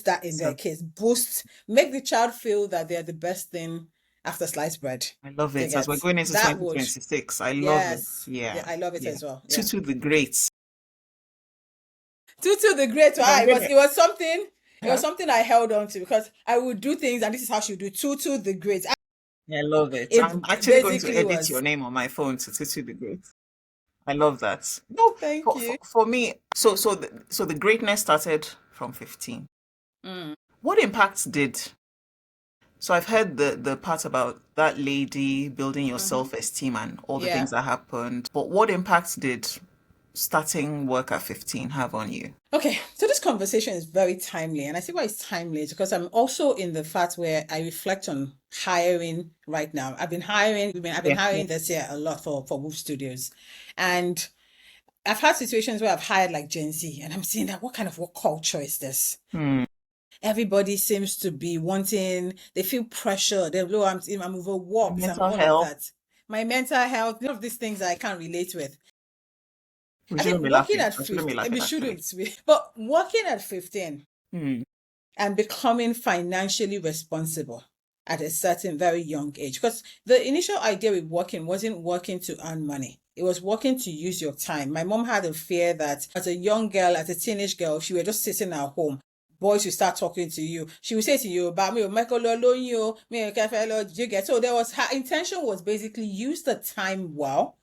that in their So kids. Boost, make the child feel that they're the best thing after sliced bread. I love They it. As we're get going into that would, 2026, I love it. yes, yeah, Yeah. I love it Yeah. as well. Yeah, Tutu the Great. Tutu the Great. And I'm gonna, It was something. It was huh? something I held on to because I would do things, and this is how she would do. Tutu the Great. I love it. I'm It actually going to basically edit your was. name on my phone to Tutu the Great. I love that. No, Thank you. for me, so the greatness started from 15. Mm, What impact did So I've heard the part about that lady building your mm-hmm. self-esteem and all the Yeah. things that happened. But what impact did starting work at 15 have on you? Okay, so this conversation is very timely, and I see why it's timely is because I'm also in the fact where I reflect on hiring right now. I've been Yeah, yeah. hiring this year a lot for Wolf Studios, and I've had situations where I've hired like Gen Z, and I'm seeing that what kind of work culture is this? Hmm. Everybody seems to be wanting, they feel pressure. They're low, I'm Your overworked, I'm mental all of health. that. My mental health, none of these things I can't relate with. We I think shouldn't be working laughing. at I shouldn't be 15, we laughing actually. shouldn't, but working at 15 Hmm. and becoming financially responsible at a certain very young age. Because the initial idea with working wasn't working to earn money. It was working to use your time. My mom had a fear that as a young girl, as a teenage girl, if you were just sitting at home, boys will start talking to you. She would say to you, about me, Michael, you get. So there was her intention was basically use the time well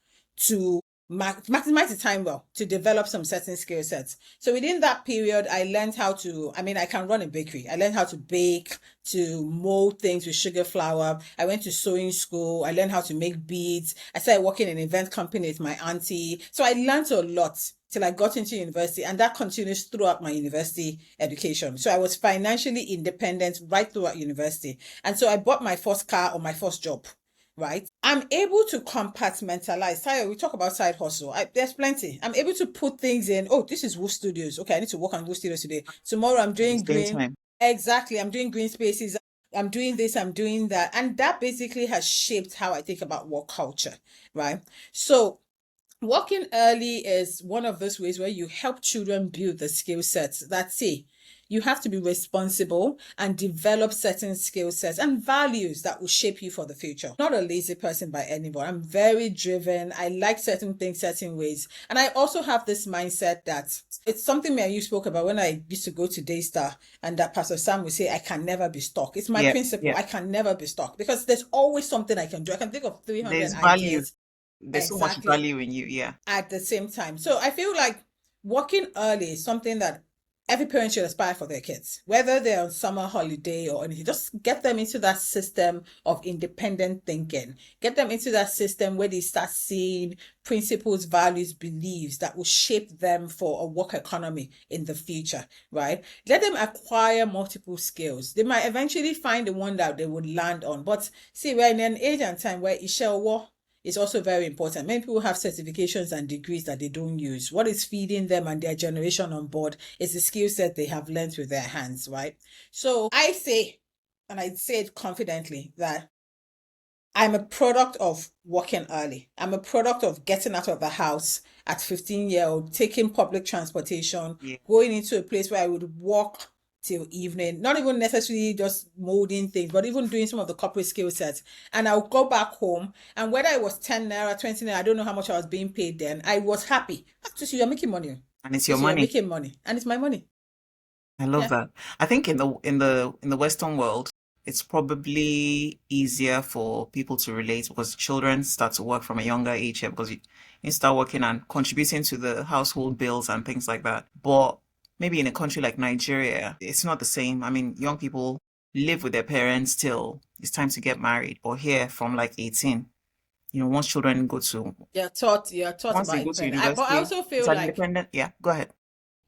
to maximize the time well to develop some certain skill sets. So within that period, I learned how to, I mean, I can run a bakery. I learned how to bake, to mold things with sugar flour. I went to sewing school. I learned how to make beads. I started working in an event company with my auntie. So I learned a lot till I got into university, and that continues throughout my university education. So I was financially independent right throughout university. And so I bought my first car or my first job, right? I'm able to compartmentalize. Tayo, we talk about side hustle. There's plenty. I'm able to put things in. Oh, this is Woo Studios. Okay, I need to work on Woo Studios today. Tomorrow, I'm At the doing same green. time. Exactly. I'm doing green spaces. I'm doing this. I'm doing that. And that basically has shaped how I think about work culture, right? So working early is one of those ways where you help children build the skill sets that say you have to be responsible and develop certain skill sets and values that will shape you for the future. Not a lazy person by anyone. I'm very driven. I like certain things, certain ways. And I also have this mindset that it's something me and you spoke about when I used to go to Daystar, and that Pastor Sam would say, I can never be stuck. It's my Yeah, principle. yeah. I can never be stuck because there's always something I can do. I can think of 300 There's value. ideas. There's so much Exactly value in you. Yeah. at the same time. So I feel like working early is something that every parent should aspire for their kids, whether they're on summer holiday or anything. Just get them into that system of independent thinking. Get them into that system where they start seeing principles, values, beliefs that will shape them for a work economy in the future, right? Let them acquire multiple skills. They might eventually find the one that they would land on. But see, we're in an age and time where Isha is also very important. Many people have certifications and degrees that they don't use. What is feeding them and their generation on board is the skill set they have learned with their hands, right? So I say, and I say it confidently, that I'm a product of working early. I'm a product of getting out of the house at 15-year-old, taking public transportation, Yeah. going into a place where I would walk till evening, not even necessarily just molding things, but even doing some of the corporate skill sets. And I'll go back home. And whether it was 10 naira, 20 naira, I don't know how much I was being paid then, I was happy. To see you're making money. And it's To your see you're money. making money. And it's my money. I love Yeah. that. I think in the Western world, it's probably easier for people to relate because children start to work from a younger age here because you start working and contributing to the household bills and things like that. But maybe in a country like Nigeria, it's not the same. I mean, young people live with their parents till it's time to get married. Or here from like 18, once children go to You're taught once they about go to independence. But I university, also it's feel an like, independent. Yeah, go ahead.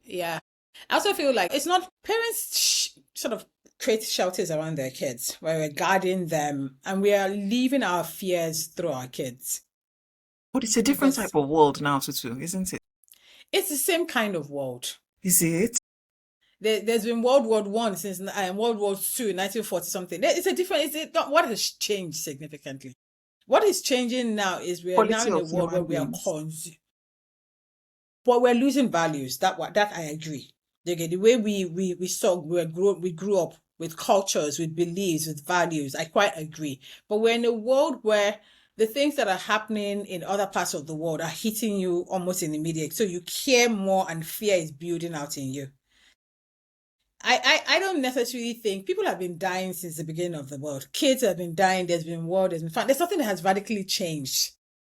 yeah, I also feel like it's not parents sort of create shelters around their kids where we're guarding them and we are leaving our fears through our kids But it's a different because type of world now, Tutu, isn't it? it's the same kind of world. Is it? There's been World War I since World War II, 1940 something. It's a different. It's not what has changed significantly. What is changing now is we are now Quality in a of world where human we are beings. but we're losing values. That I agree. The way we grew up with cultures, with beliefs, with values. I quite agree. But we're in a world where the things that are happening in other parts of the world are hitting you almost in immediate. So you care more and fear is building out in you. I don't necessarily think people have been dying since the beginning of the world. Kids have been dying, there's been war, there's been fun. There's nothing that has radically changed,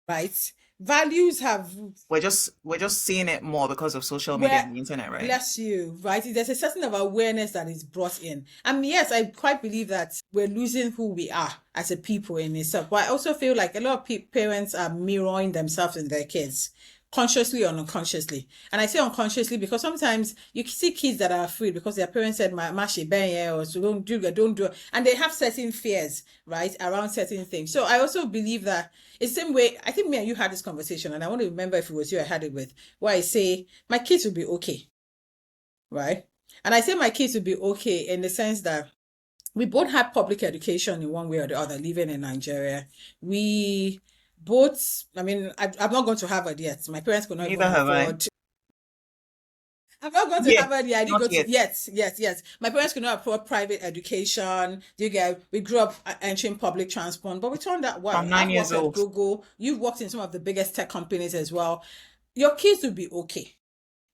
right? Values have We're just seeing it more because of social media where and the internet, right? bless you, right? There's a certain of awareness that is brought in. And yes, I quite believe that we're losing who we are as a people in itself. But I also feel like a lot of parents are mirroring themselves in their kids, consciously or unconsciously. And I say unconsciously because sometimes you see kids that are afraid because their parents said, "Mashi ben or so don't do," and they have certain fears, right, around certain things. So I also believe that it's the same way. I think me and you had this conversation, and I want to remember if it was you I had it with, where I say my kids will be okay, right? And I say my kids will be okay in the sense that we both had public education in one way or the other, living in Nigeria. We both, I mean, I'm not going to Harvard yet. My parents could not even Neither have I. afford. I'm not going to Yet, Harvard yet. I didn't not go to, yet. yes. My parents could not afford private education. Do you get, we grew up entering public transport, but we turned out From well. nine I've years worked at old. Google. You've worked in some of the biggest tech companies as well. Your kids will be okay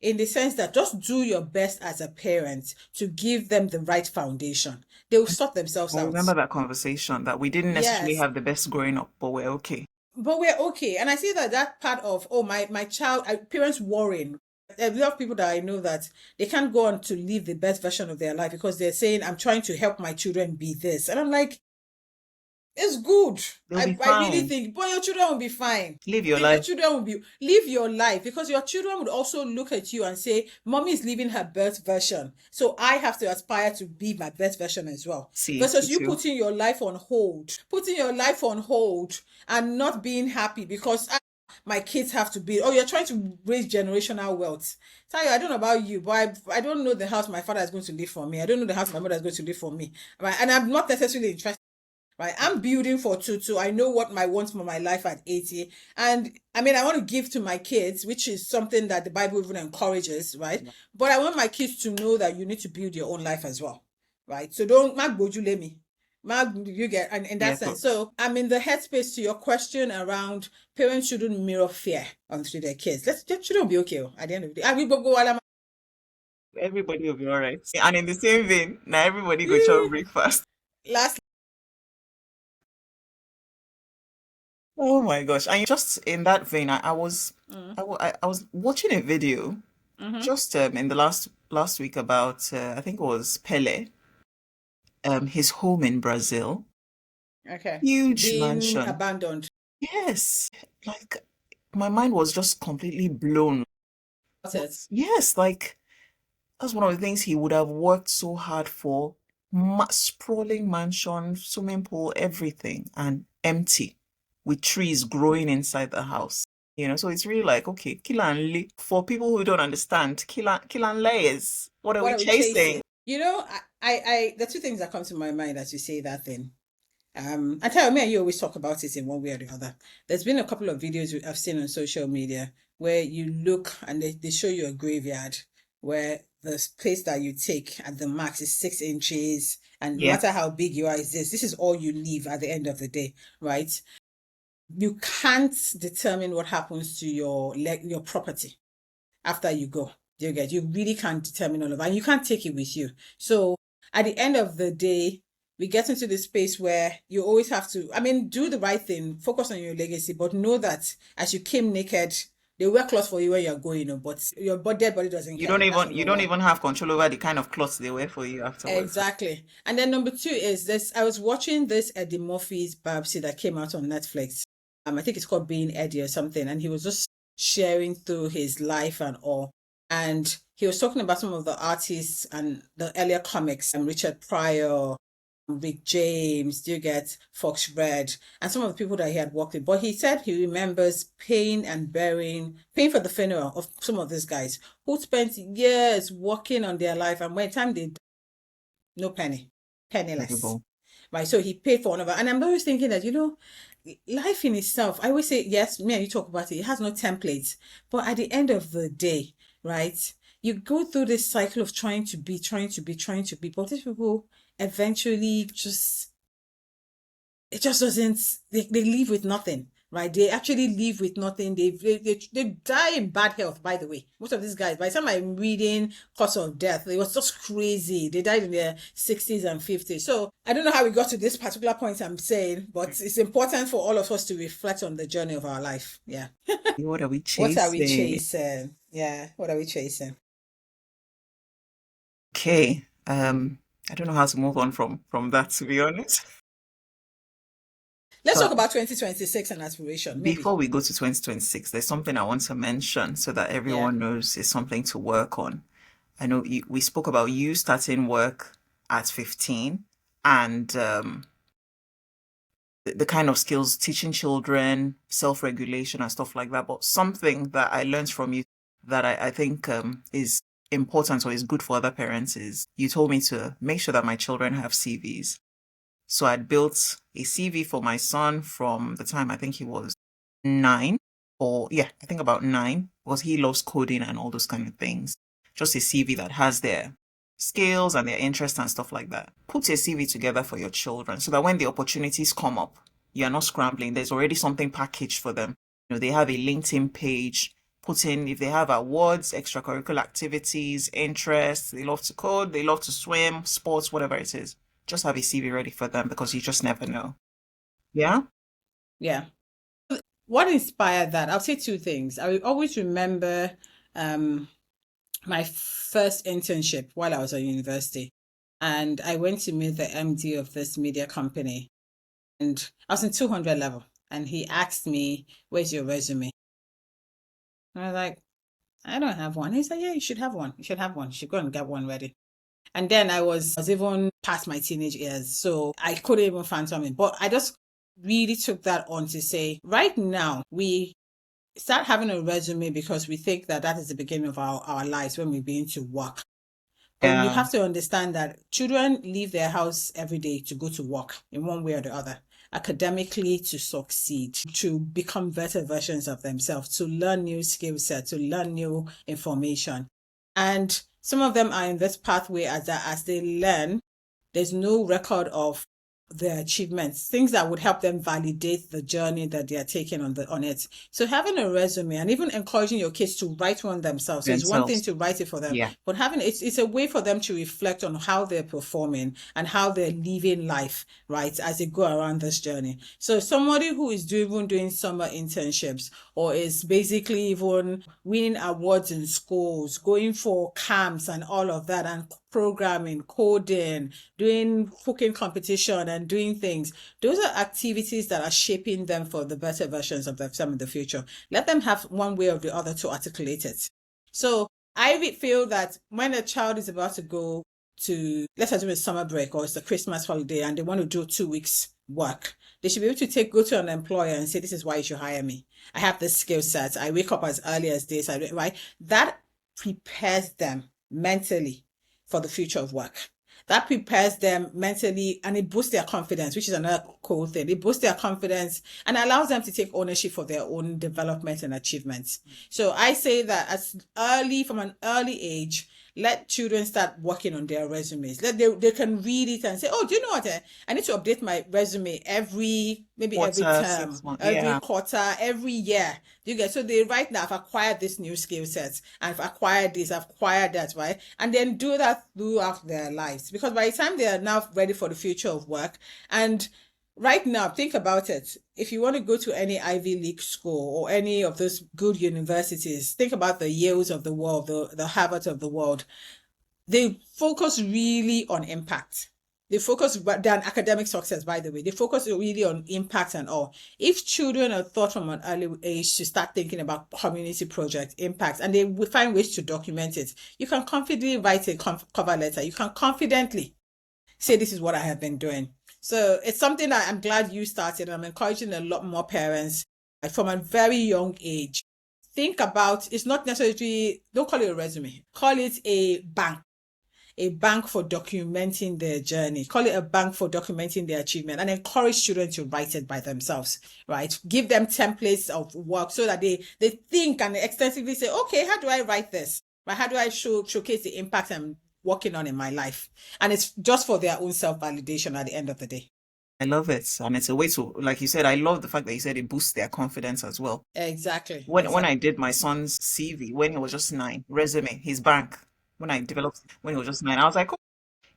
in the sense that just do your best as a parent to give them the right foundation. They will sort themselves I out. remember that conversation that we didn't necessarily Yes, have the best growing up, but we're okay. but we're okay. And I see that part of, oh, my child, parents worrying. A lot of people that I know that they can't go on to live the best version of their life because they're saying, I'm trying to help my children be this. And I'm like, it's good. They'll be I really fine. think, but your children will be fine. Live your Your life. children will be live your life because your children would also look at you and say, "Mommy is living her best version, so I have to aspire to be my best version as well." See, Versus you too. putting your life on hold, and not being happy because my kids have to be. Oh, you're trying to raise generational wealth. Tell you, I don't know about you, but I don't know the house my father is going to live for me. I don't know the house my mother is going to live for me, right? And I'm not necessarily interested, right? I'm building for Tutu. I know what my wants for my life at 80. And I mean, I want to give to my kids, which is something that the Bible even encourages, right? Yeah. But I want my kids to know that you need to build your own life as well, right? So don't mag bojule me. Mag, you get, and in that Yeah, sense. So I'm in the headspace to your question around parents shouldn't mirror fear onto their kids. Let's shouldn't be okay at the end of the day. I will go everybody will be all right. And in the same vein, now everybody go chop breakfast. last. Oh my gosh. And just in that vein, I was Mm, I was watching a video mm-hmm, just in the last last week about I think it was Pele, his home in Brazil. Okay. Huge Being mansion. abandoned. Yes. Like my mind was just completely blown. That's What? it. Yes, like that's one of the things he would have worked so hard for. Sprawling mansion, swimming pool, everything, and empty with trees growing inside the house. So it's really like, okay, kill and lay. For people who don't understand, kill and layers. What are What we are we chasing? chasing? The two things that come to my mind as you say that thing. I tell you, me and you always talk about it in one way or the other. There's been a couple of videos I've seen on social media where you look and they show you a graveyard where the space that you take at the max is 6 inches, and no Yeah, matter how big you are, is this is all you leave at the end of the day, right? You can't determine what happens to your property after you go. Do you get? You really can't determine all of that. And you can't take it with you. So at the end of the day, we get into this space where you always have to, I mean, do the right thing, focus on your legacy, but know that as you came naked, they wear clothes for you when you're going, but your dead body doesn't you care. don't That's even you number don't one. even have control over the kind of clothes they wear for you afterwards. Exactly. And then number two is this. I was watching this Eddie Murphy's Babsy that came out on Netflix. I think it's called Being Eddie or something. And he was just sharing through his life and all. And he was talking about some of the artists and the earlier comics, and Richard Pryor, Rick James, do you get Fox Red, and some of the people that he had worked with. But he said he remembers paying for the funeral of some of these guys who spent years working on their life, and by the time they no penny, penniless. Incredible. Right. So he paid for one of it. And I'm always thinking that, life in itself, I always say, yes, me and you talk about it, it has no templates. But at the end of the day, right, you go through this cycle of trying to be, trying to be, trying to be. But these people eventually just, it just doesn't, they leave with nothing. Right, they actually leave with nothing. They die in bad health. By the way, most of these guys. By the time I'm reading cause of death, it was just crazy. They died in their 60s and 50s. So I don't know how we got to this particular point I'm saying, but it's important for all of us to reflect on the journey of our life. Yeah. What are we What are we chasing? chasing? Yeah. What are we chasing? Okay. I don't know how to move on from that, to be honest. Let's So talk about 2026 and aspiration, maybe. before we go to 2026, there's something I want to mention so that Yeah. everyone knows it's something to work on. I know we spoke about you starting work at 15 and the kind of skills teaching children, self-regulation and stuff like that. But something that I learned from you that I think is important or is good for other parents is you told me to make sure that my children have CVs. So I'd built a CV for my son from the time I think he was 9, or yeah, I think about 9, because he loves coding and all those kind of things. Just a CV that has their skills and their interests and stuff like that. Put a CV together for your children so that when the opportunities come up, you're not scrambling. There's already something packaged for them. They have a LinkedIn page. Put in if they have awards, extracurricular activities, interests, they love to code, they love to swim, sports, whatever it is. Just have a CV ready for them because you just never know. Yeah? Yeah. What inspired that? I'll say two things. I will always remember um, my first internship while I was at university. And I went to meet the MD of this media company. And I was in 200 level. And he asked me, "Where's your resume?" And I was like, "I don't have one." He said, "Yeah, you should have one. You should have one. You should go and get one ready." And then I was even past my teenage years. So I couldn't even find something. But I just really took that on to say, right now, we start having a resume because we think that that is the beginning of our lives when we begin to work. But you Yeah. have to understand that children leave their house every day to go to work in one way or the other, academically to succeed, to become better versions of themselves, to learn new skill sets, to learn new information. And some of them are in this pathway as they learn. There's no record of their achievements, things that would help them validate the journey that they are taking on it. So having a resume and even encouraging your kids to write one themselves. So it's one thing Themselves. to write it for them, Yeah. but having it's a way for them to reflect on how they're performing and how they're living life, right, as they go around this journey. So somebody who is doing summer internships or is basically even winning awards in schools, going for camps and all of that, and programming, coding, doing cooking competition and doing things. Those are activities that are shaping them for the better versions of themselves in the future. Let them have one way or the other to articulate it. So I feel that when a child is about to go to, let's assume it's summer break or it's a Christmas holiday and they want to do 2 weeks work, they should be able to go to an employer and say, this is why you should hire me. I have this skill set. I wake up as early as this, right? That prepares them mentally for the future of work. That prepares them mentally and it boosts their confidence, which is another cool thing. It boosts their confidence and allows them to take ownership for their own development and achievements. So I say that from an early age, let children start working on their resumes. They can read it and say, oh, do you know what? I need to update my resume every Quarter, term, 6 months. every Yeah. quarter, every year. You get so they write now, I've acquired this new skill set, I've acquired this, I've acquired that, right? And then do that throughout their lives. Because by the time they are now ready for the future of work, and right now, think about it. If you want to go to any Ivy League school or any of those good universities, think about the Yales of the world, the Harvard of the world. They focus really on impact. They focus than academic success, by the way. They focus really on impact and all. If children are taught from an early age to start thinking about community project impacts, and they will find ways to document it, you can confidently write a cover letter. You can confidently say, this is what I have been doing. So it's something that I'm glad you started. I'm encouraging a lot more parents from a very young age. Think about, it's not necessarily, don't call it a resume, call it a bank for documenting their journey. Call it a bank for documenting their achievement and encourage children to write it by themselves, right? Give them templates of work so that they think and extensively say, okay, how do I write this? Right? How do I showcase the impact I'm working on in my life? And it's just for their own self-validation at the end of the day. I love it. And it's a way to, like you said, I love the fact that you said it boosts their confidence as well. Exactly. When I did my son's CV when he was just 9, resume, his bank, when I developed when he was just 9, I was like, oh,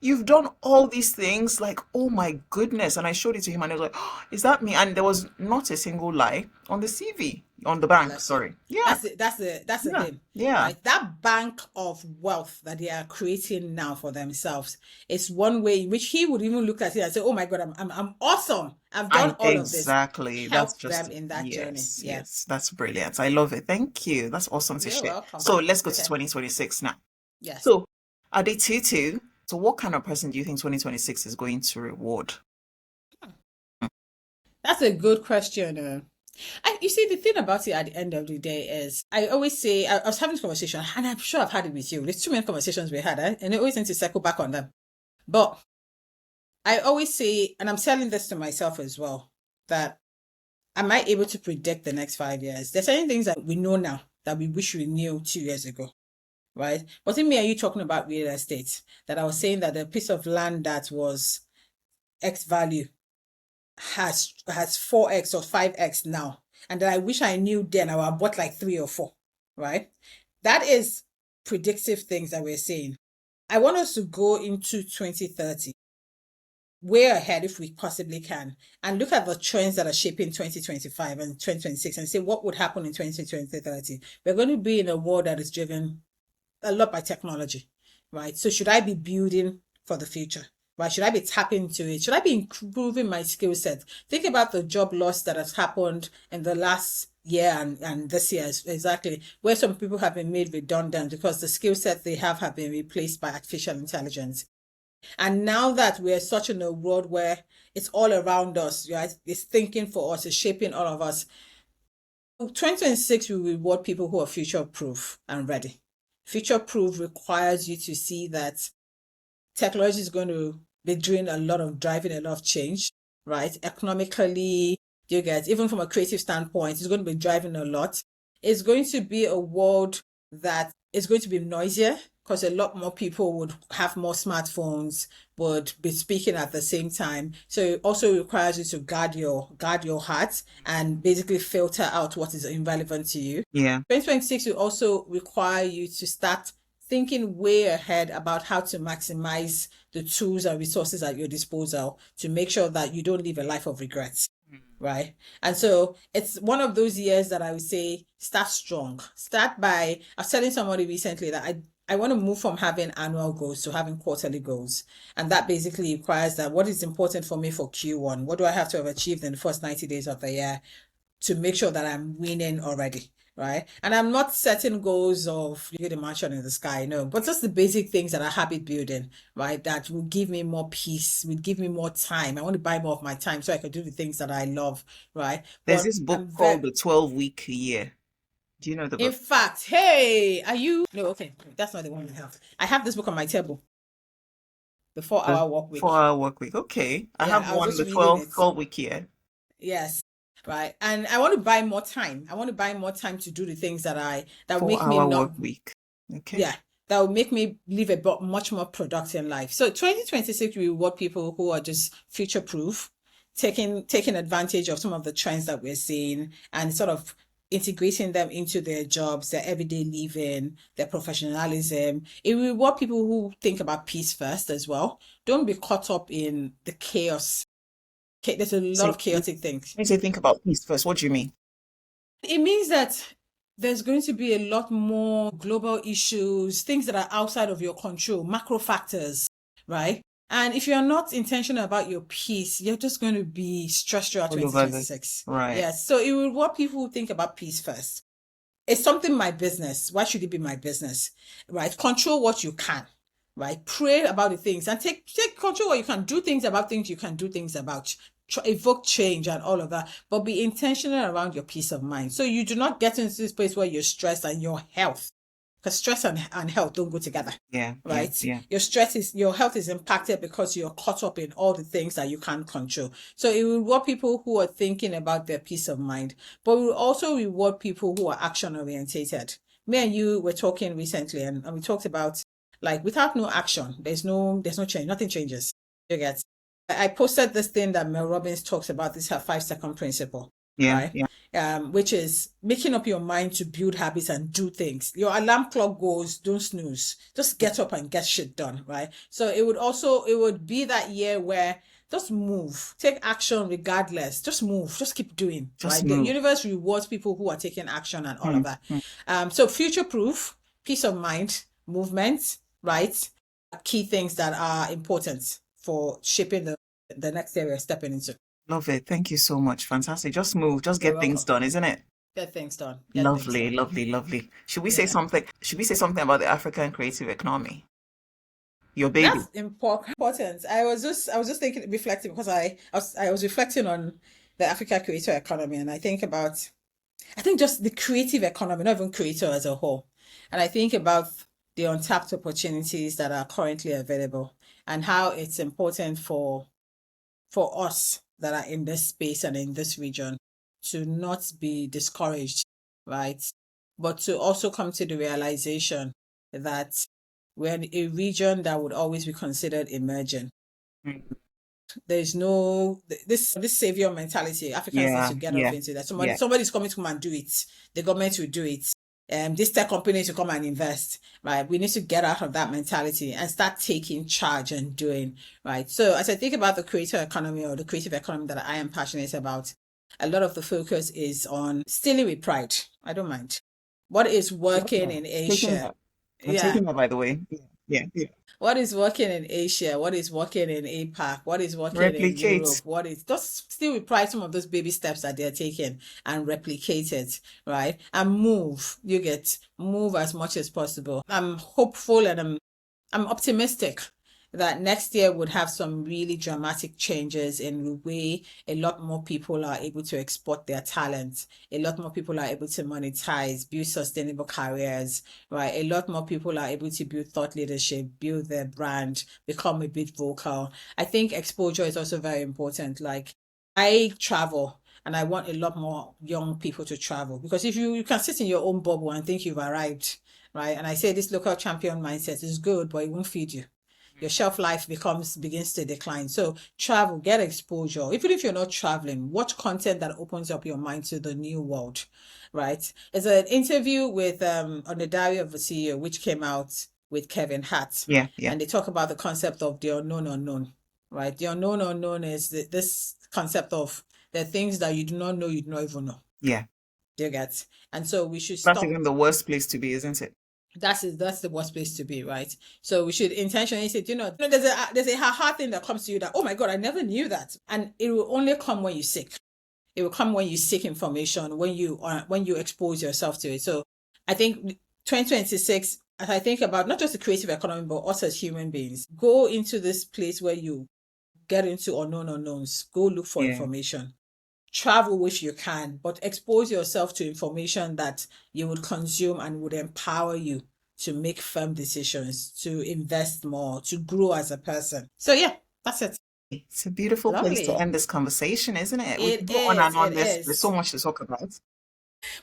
you've done all these things, like, oh my goodness. And I showed it to him and I was like, oh, is that me? And there was not a single lie on the CV, on the bank, Bless you. sorry. Yeah, That's the yeah, thing, yeah. right? That bank of wealth that they are creating now for themselves is one way in which he would even look at it and say, "Oh my God, I'm awesome. I've done I all of this." exactly. That's Help just them in that journey. yes, Yeah, yes. That's brilliant. I love it. Thank you. That's awesome to you're share. welcome. So let's go to Okay. 2026 now. Yes, So Adetutu, so what kind of person do you think 2026 is going to reward? that's a good question. You see, the thing about it at the end of the day is, I always say, I was having this conversation, and I'm sure I've had it with you. There's too many conversations we had, and I always need to circle back on them. But I always say, and I'm telling this to myself as well, that am I able to predict the next 5 years? There's certain things that we know now that we wish we knew 2 years ago, right? Wasn't me and you talking about real estate? That I was saying that the piece of land that was X value has 4x or 5x now. And that I wish I knew then I would have bought like 3 or 4, right? That is predictive things that we're saying. I want us to go into 2030 way ahead if we possibly can and look at the trends that are shaping 2025 and 2026 and say what would happen in 2030. We're going to be in a world that is driven a lot by technology, right? So should I be building for the future? Right? Should I be tapping into it? Should I be improving my skill set? Think about the job loss that has happened in the last year and this year exactly, where some people have been made redundant because the skill sets they have been replaced by artificial intelligence. And now that we're such in a world where it's all around us, right? It's thinking for us, it's shaping all of us. 2026 will reward people who are future proof and ready. Future proof requires you to see that technology is going to be doing driving a lot of change, right? Economically, you get, even from a creative standpoint, it's going to be driving a lot. It's going to be a world that is going to be noisier. because a lot more people would have more smartphones, would be speaking at the same time. So it also requires you to guard your heart and basically filter out what is irrelevant to you. Yeah. 2026 will also require you to start thinking way ahead about how to maximize the tools and resources at your disposal to make sure that you don't live a life of regrets. Right. And so it's one of those years that I would say start strong. Start by, I was telling somebody recently that I want to move from having annual goals to having quarterly goals. And that basically requires that what is important for me for Q1? What do I have to have achieved in the first 90 days of the year to make sure that I'm winning already? Right. And I'm not setting goals of you get a mansion in the sky, no, but just the basic things that are habit building, right? That will give me more peace, will give me more time. I want to buy more of my time so I can do the things that I love, right? There's But this book I'm very, called The 12-Week Year. Do you know the in book? fact, hey, are you? No, okay, that's not the one I have. I have this book on my table, The 4 The Hour Work Week. 4 Hour Work Week. Okay. I Yeah, have I was one, just the reading it. 12-week year. Yes, right. And I want to buy more time. I want to buy more time to do the things that will Four make me hour work not, week. Okay. yeah, that will make me live a much more productive life. So 2026 we reward people who are just future proof, taking advantage of some of the trends that we're seeing and sort of integrating them into their jobs, their everyday living, their professionalism. It will reward people who think about peace first as well. Don't be caught up in the chaos. There's a lot So of when chaotic things. you say think about peace first, what do you mean? It means that there's going to be a lot more global issues, things that are outside of your control, macro factors, right? And if you're not intentional about your peace, you're just going to be stressed throughout All over the 2026. right. Yes. So it will what people think about peace first. It's something my business. Why should it be my business? Right? Control what you can. Right? Pray about the things and take control what you can. Do things about things you can do things about. Evoke change and all of that, but be intentional around your peace of mind. So you do not get into this place where you're stressed and your health, because stress and health don't go together, Yeah, yeah, right? yeah. Your health is impacted because you're caught up in all the things that you can't control. So it will reward people who are thinking about their peace of mind, but it will also reward people who are action orientated. Me and you were talking recently, and we talked about like without no action, there's no change, nothing changes. You get. I posted this thing that Mel Robbins talks about, this her 5 second principle, Yeah, right? yeah. Which is making up your mind to build habits and do things. Your alarm clock goes, don't snooze. Just get up and get shit done, right? So it would be that year where just move, take action regardless. Just move, just keep doing, Just right? The move. universe rewards people who are taking action and all Hmm, of that. hmm. So future proof, peace of mind, movement, right? Key things that are important for shaping the next area we're stepping into. Love it. Thank you so much. Fantastic. Just move. Just You're get things welcome. done, isn't it? Get things done. Get things Lovely, done. lovely, lovely. Should we say Yeah. something? Should we say something about the African creative economy? Your baby. That's important. I was just thinking, reflecting because I was reflecting on the Africa creator economy, and I think just the creative economy, not even creator as a whole. And I think about the untapped opportunities that are currently available and how it's important for us that are in this space and in this region to not be discouraged, right? But to also come to the realization that we're in a region that would always be considered emerging. Mm. There's no this savior mentality. Africans need Yeah, to get off yeah, into that. yeah. Somebody's coming to come and do it. The government will do it. This tech company to come and invest, right? We need to get out of that mentality and start taking charge and doing, right? So as I think about the creator economy or the creative economy that I am passionate about, a lot of the focus is on stealing with pride. I don't mind. What is Love working that. in Taking Asia? that. I'm Yeah, taking that, by the way. Yeah, yeah, yeah. what is working in Asia? What is working in APAC? What is working in Europe? Replicate. What is just still reply some of those baby steps that they're taking and replicate it, right? And move. You get move as much as possible. I'm hopeful and I'm optimistic that next year would have some really dramatic changes in the way a lot more people are able to export their talents. A lot more people are able to monetize, build sustainable careers, right? A lot more people are able to build thought leadership, build their brand, become a bit vocal. I think exposure is also very important. Like I travel and I want a lot more young people to travel because if you can sit in your own bubble and think you've arrived, right? And I say this local champion mindset is good, but it won't feed you. Your shelf life begins to decline. So travel, get exposure. Even if you're not traveling, watch content that opens up your mind to the new world, right? There's an interview with on the Diary of a CEO, which came out with Kevin Hart, Yeah, yeah, and they talk about the concept of the unknown unknown, right? The unknown unknown is this concept of the things that you do not know, you do not even know. yeah. Do you get? And so we should That's stop. even the worst place to be, isn't it? That's the worst place to be, right? So we should intentionally say, there's a hard thing that comes to you that, oh my God, I never knew that. And it will only come when you seek. It will come when you seek information, when you expose yourself to it. So I think 2026, as I think about not just the creative economy, but us as human beings, go into this place where you get into unknown unknowns, go look for Yeah. information, travel if you can, but expose yourself to information that you would consume and would empower you to make firm decisions, to invest more, to grow as a person. So yeah, that's it. It's a beautiful place to Lovely. end this conversation, isn't it? We can It go on and is. on. It There's so is. much to talk about.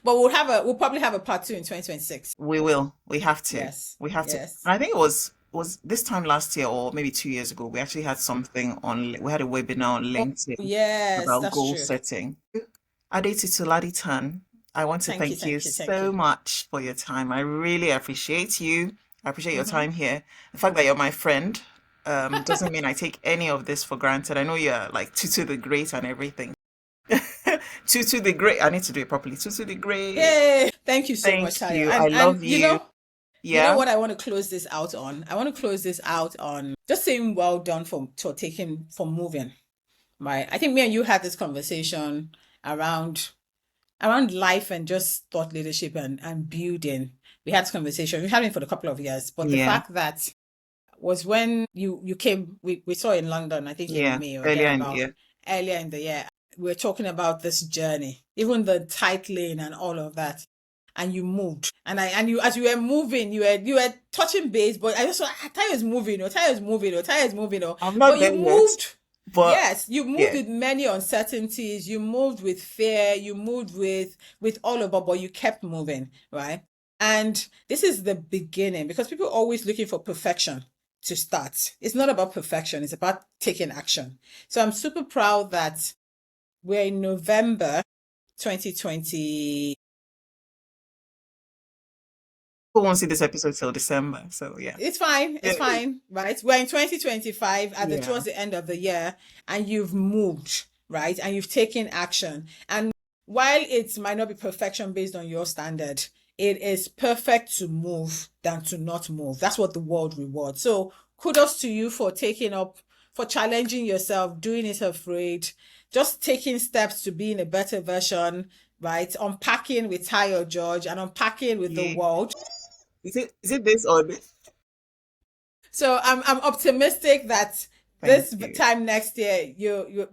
But we'll probably have a part two in 2026. We will. We have to. Yes. We have to. Yes. And I think it was this time last year or maybe 2 years ago. We actually had something on. We had a webinar on Oh, LinkedIn yes, about that's goal true. setting. Adetutu Laditan, I want to Thank you, thank you thank you, thank so you. much for your time. I really appreciate you. I appreciate your Mm-hmm. time here. The fact that you're my friend doesn't mean I take any of this for granted. I know you're like Tutu the Great and everything. Tutu the Great. I need to do it properly. Tutu the Great. Yay! Thank you so Thank much, Tayo. you. I And love you. you know Yeah. what I want to close this out on? I want to close this out on just saying well done for moving. Right. I think me and you had this conversation around life and just thought leadership and building. We had this conversation. We had it for a couple of years. But the Yeah. fact that was when you came, we saw in London, I think in Yeah. May or Earlier in the thereabout, year. earlier in the year. We are talking about this journey, even the tight lane and all of that. And you moved. And you as you were moving, you were touching base, but I just saw tire is moving, or tire is moving, or tire is moving, or I'm not but you there yet, moved. but Yes, you moved yeah. with many uncertainties, you moved with fear, you moved with all of it, but you kept moving, right? And this is the beginning because people are always looking for perfection to start. It's not about perfection, it's about taking action. So I'm super proud that we're in November 2020. Who won't see this episode till December? So yeah. It's Yeah. fine, right? We're in 2025 Yeah. towards the end of the year, and you've moved, right? And you've taken action. And while it might not be perfection based on your standard, it is perfect to move than to not move. That's what the world rewards. So kudos to you for for challenging yourself, doing it afraid, just taking steps to being a better version, right? Unpacking with Tayo George and unpacking with the Yeah. world. Is it this or this? So I'm optimistic that Thank this you. time next year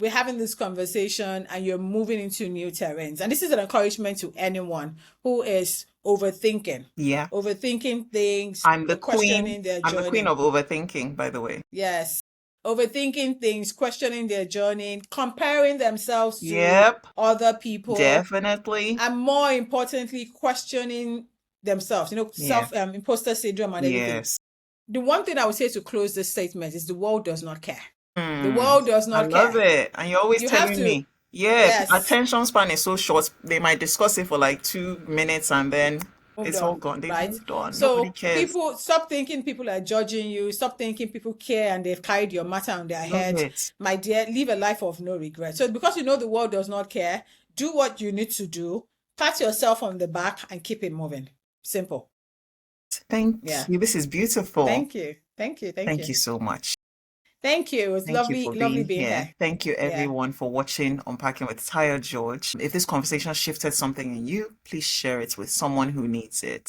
we're having this conversation and you're moving into new terrains. And this is an encouragement to anyone who is Yeah. overthinking things, I'm the or queen. questioning their I'm the queen journey. of overthinking, by the way. Yes. Overthinking things, questioning their journey, comparing themselves to Yep. other people, Definitely. and more importantly, questioning themselves, Yeah. imposter syndrome and everything. Yes. The one thing I would say to close this statement is the world does not care. The Hmm. world does I not love care. it. And you're always You have telling to, me, yeah, yes, attention span is so short. They might discuss it for like 2 minutes and then moved it's all on, gone. They've right? moved on. Nobody So cares. people stop thinking people are judging you. Stop thinking people care and they've carried your matter on their Love head. it. My dear, live a life of no regret. So because you know the world does not care, do what you need to do. Pat yourself on the back and keep it moving. Simple. Thank Yeah. you. This is beautiful. Thank you. Thank you. Thank Thank you. you so much. Thank you. It was Thank you lovely, for lovely being being here. here. Thank you, Yeah. everyone, for watching Unpacking with Tired George. If this conversation shifted something in you, please share it with someone who needs it.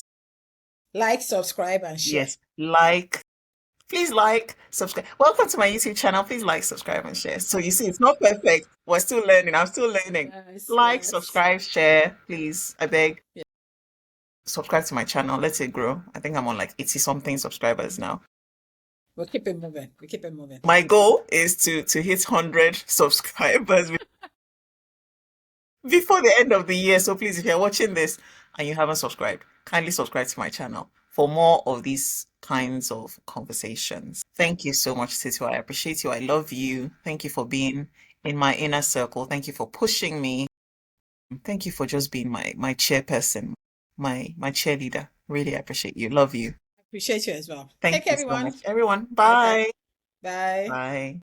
Like, subscribe, and share. Yes, please subscribe. Welcome to my YouTube channel. Please like, subscribe, and share. So you see, it's not perfect. We're still learning. I'm still learning. Yes, Like, yes. subscribe, share, please. I beg. Yeah. Subscribe to my channel. Let it grow. I think I'm on like 80 something subscribers now. We'll keep it moving. We keep it moving. My goal is to hit 100 subscribers before the end of the year. So please, if you're watching this and you haven't subscribed, kindly subscribe to my channel. for more of these kinds of conversations. Thank you so much, Situ. I appreciate you. I love you. Thank you for being in my inner circle. Thank you for pushing me. Thank you for just being my chairperson, my cheerleader. Really appreciate you. Love you. Appreciate you as well. Thank Take care, you so much, everyone. everyone. Bye bye. Bye. Bye. Bye.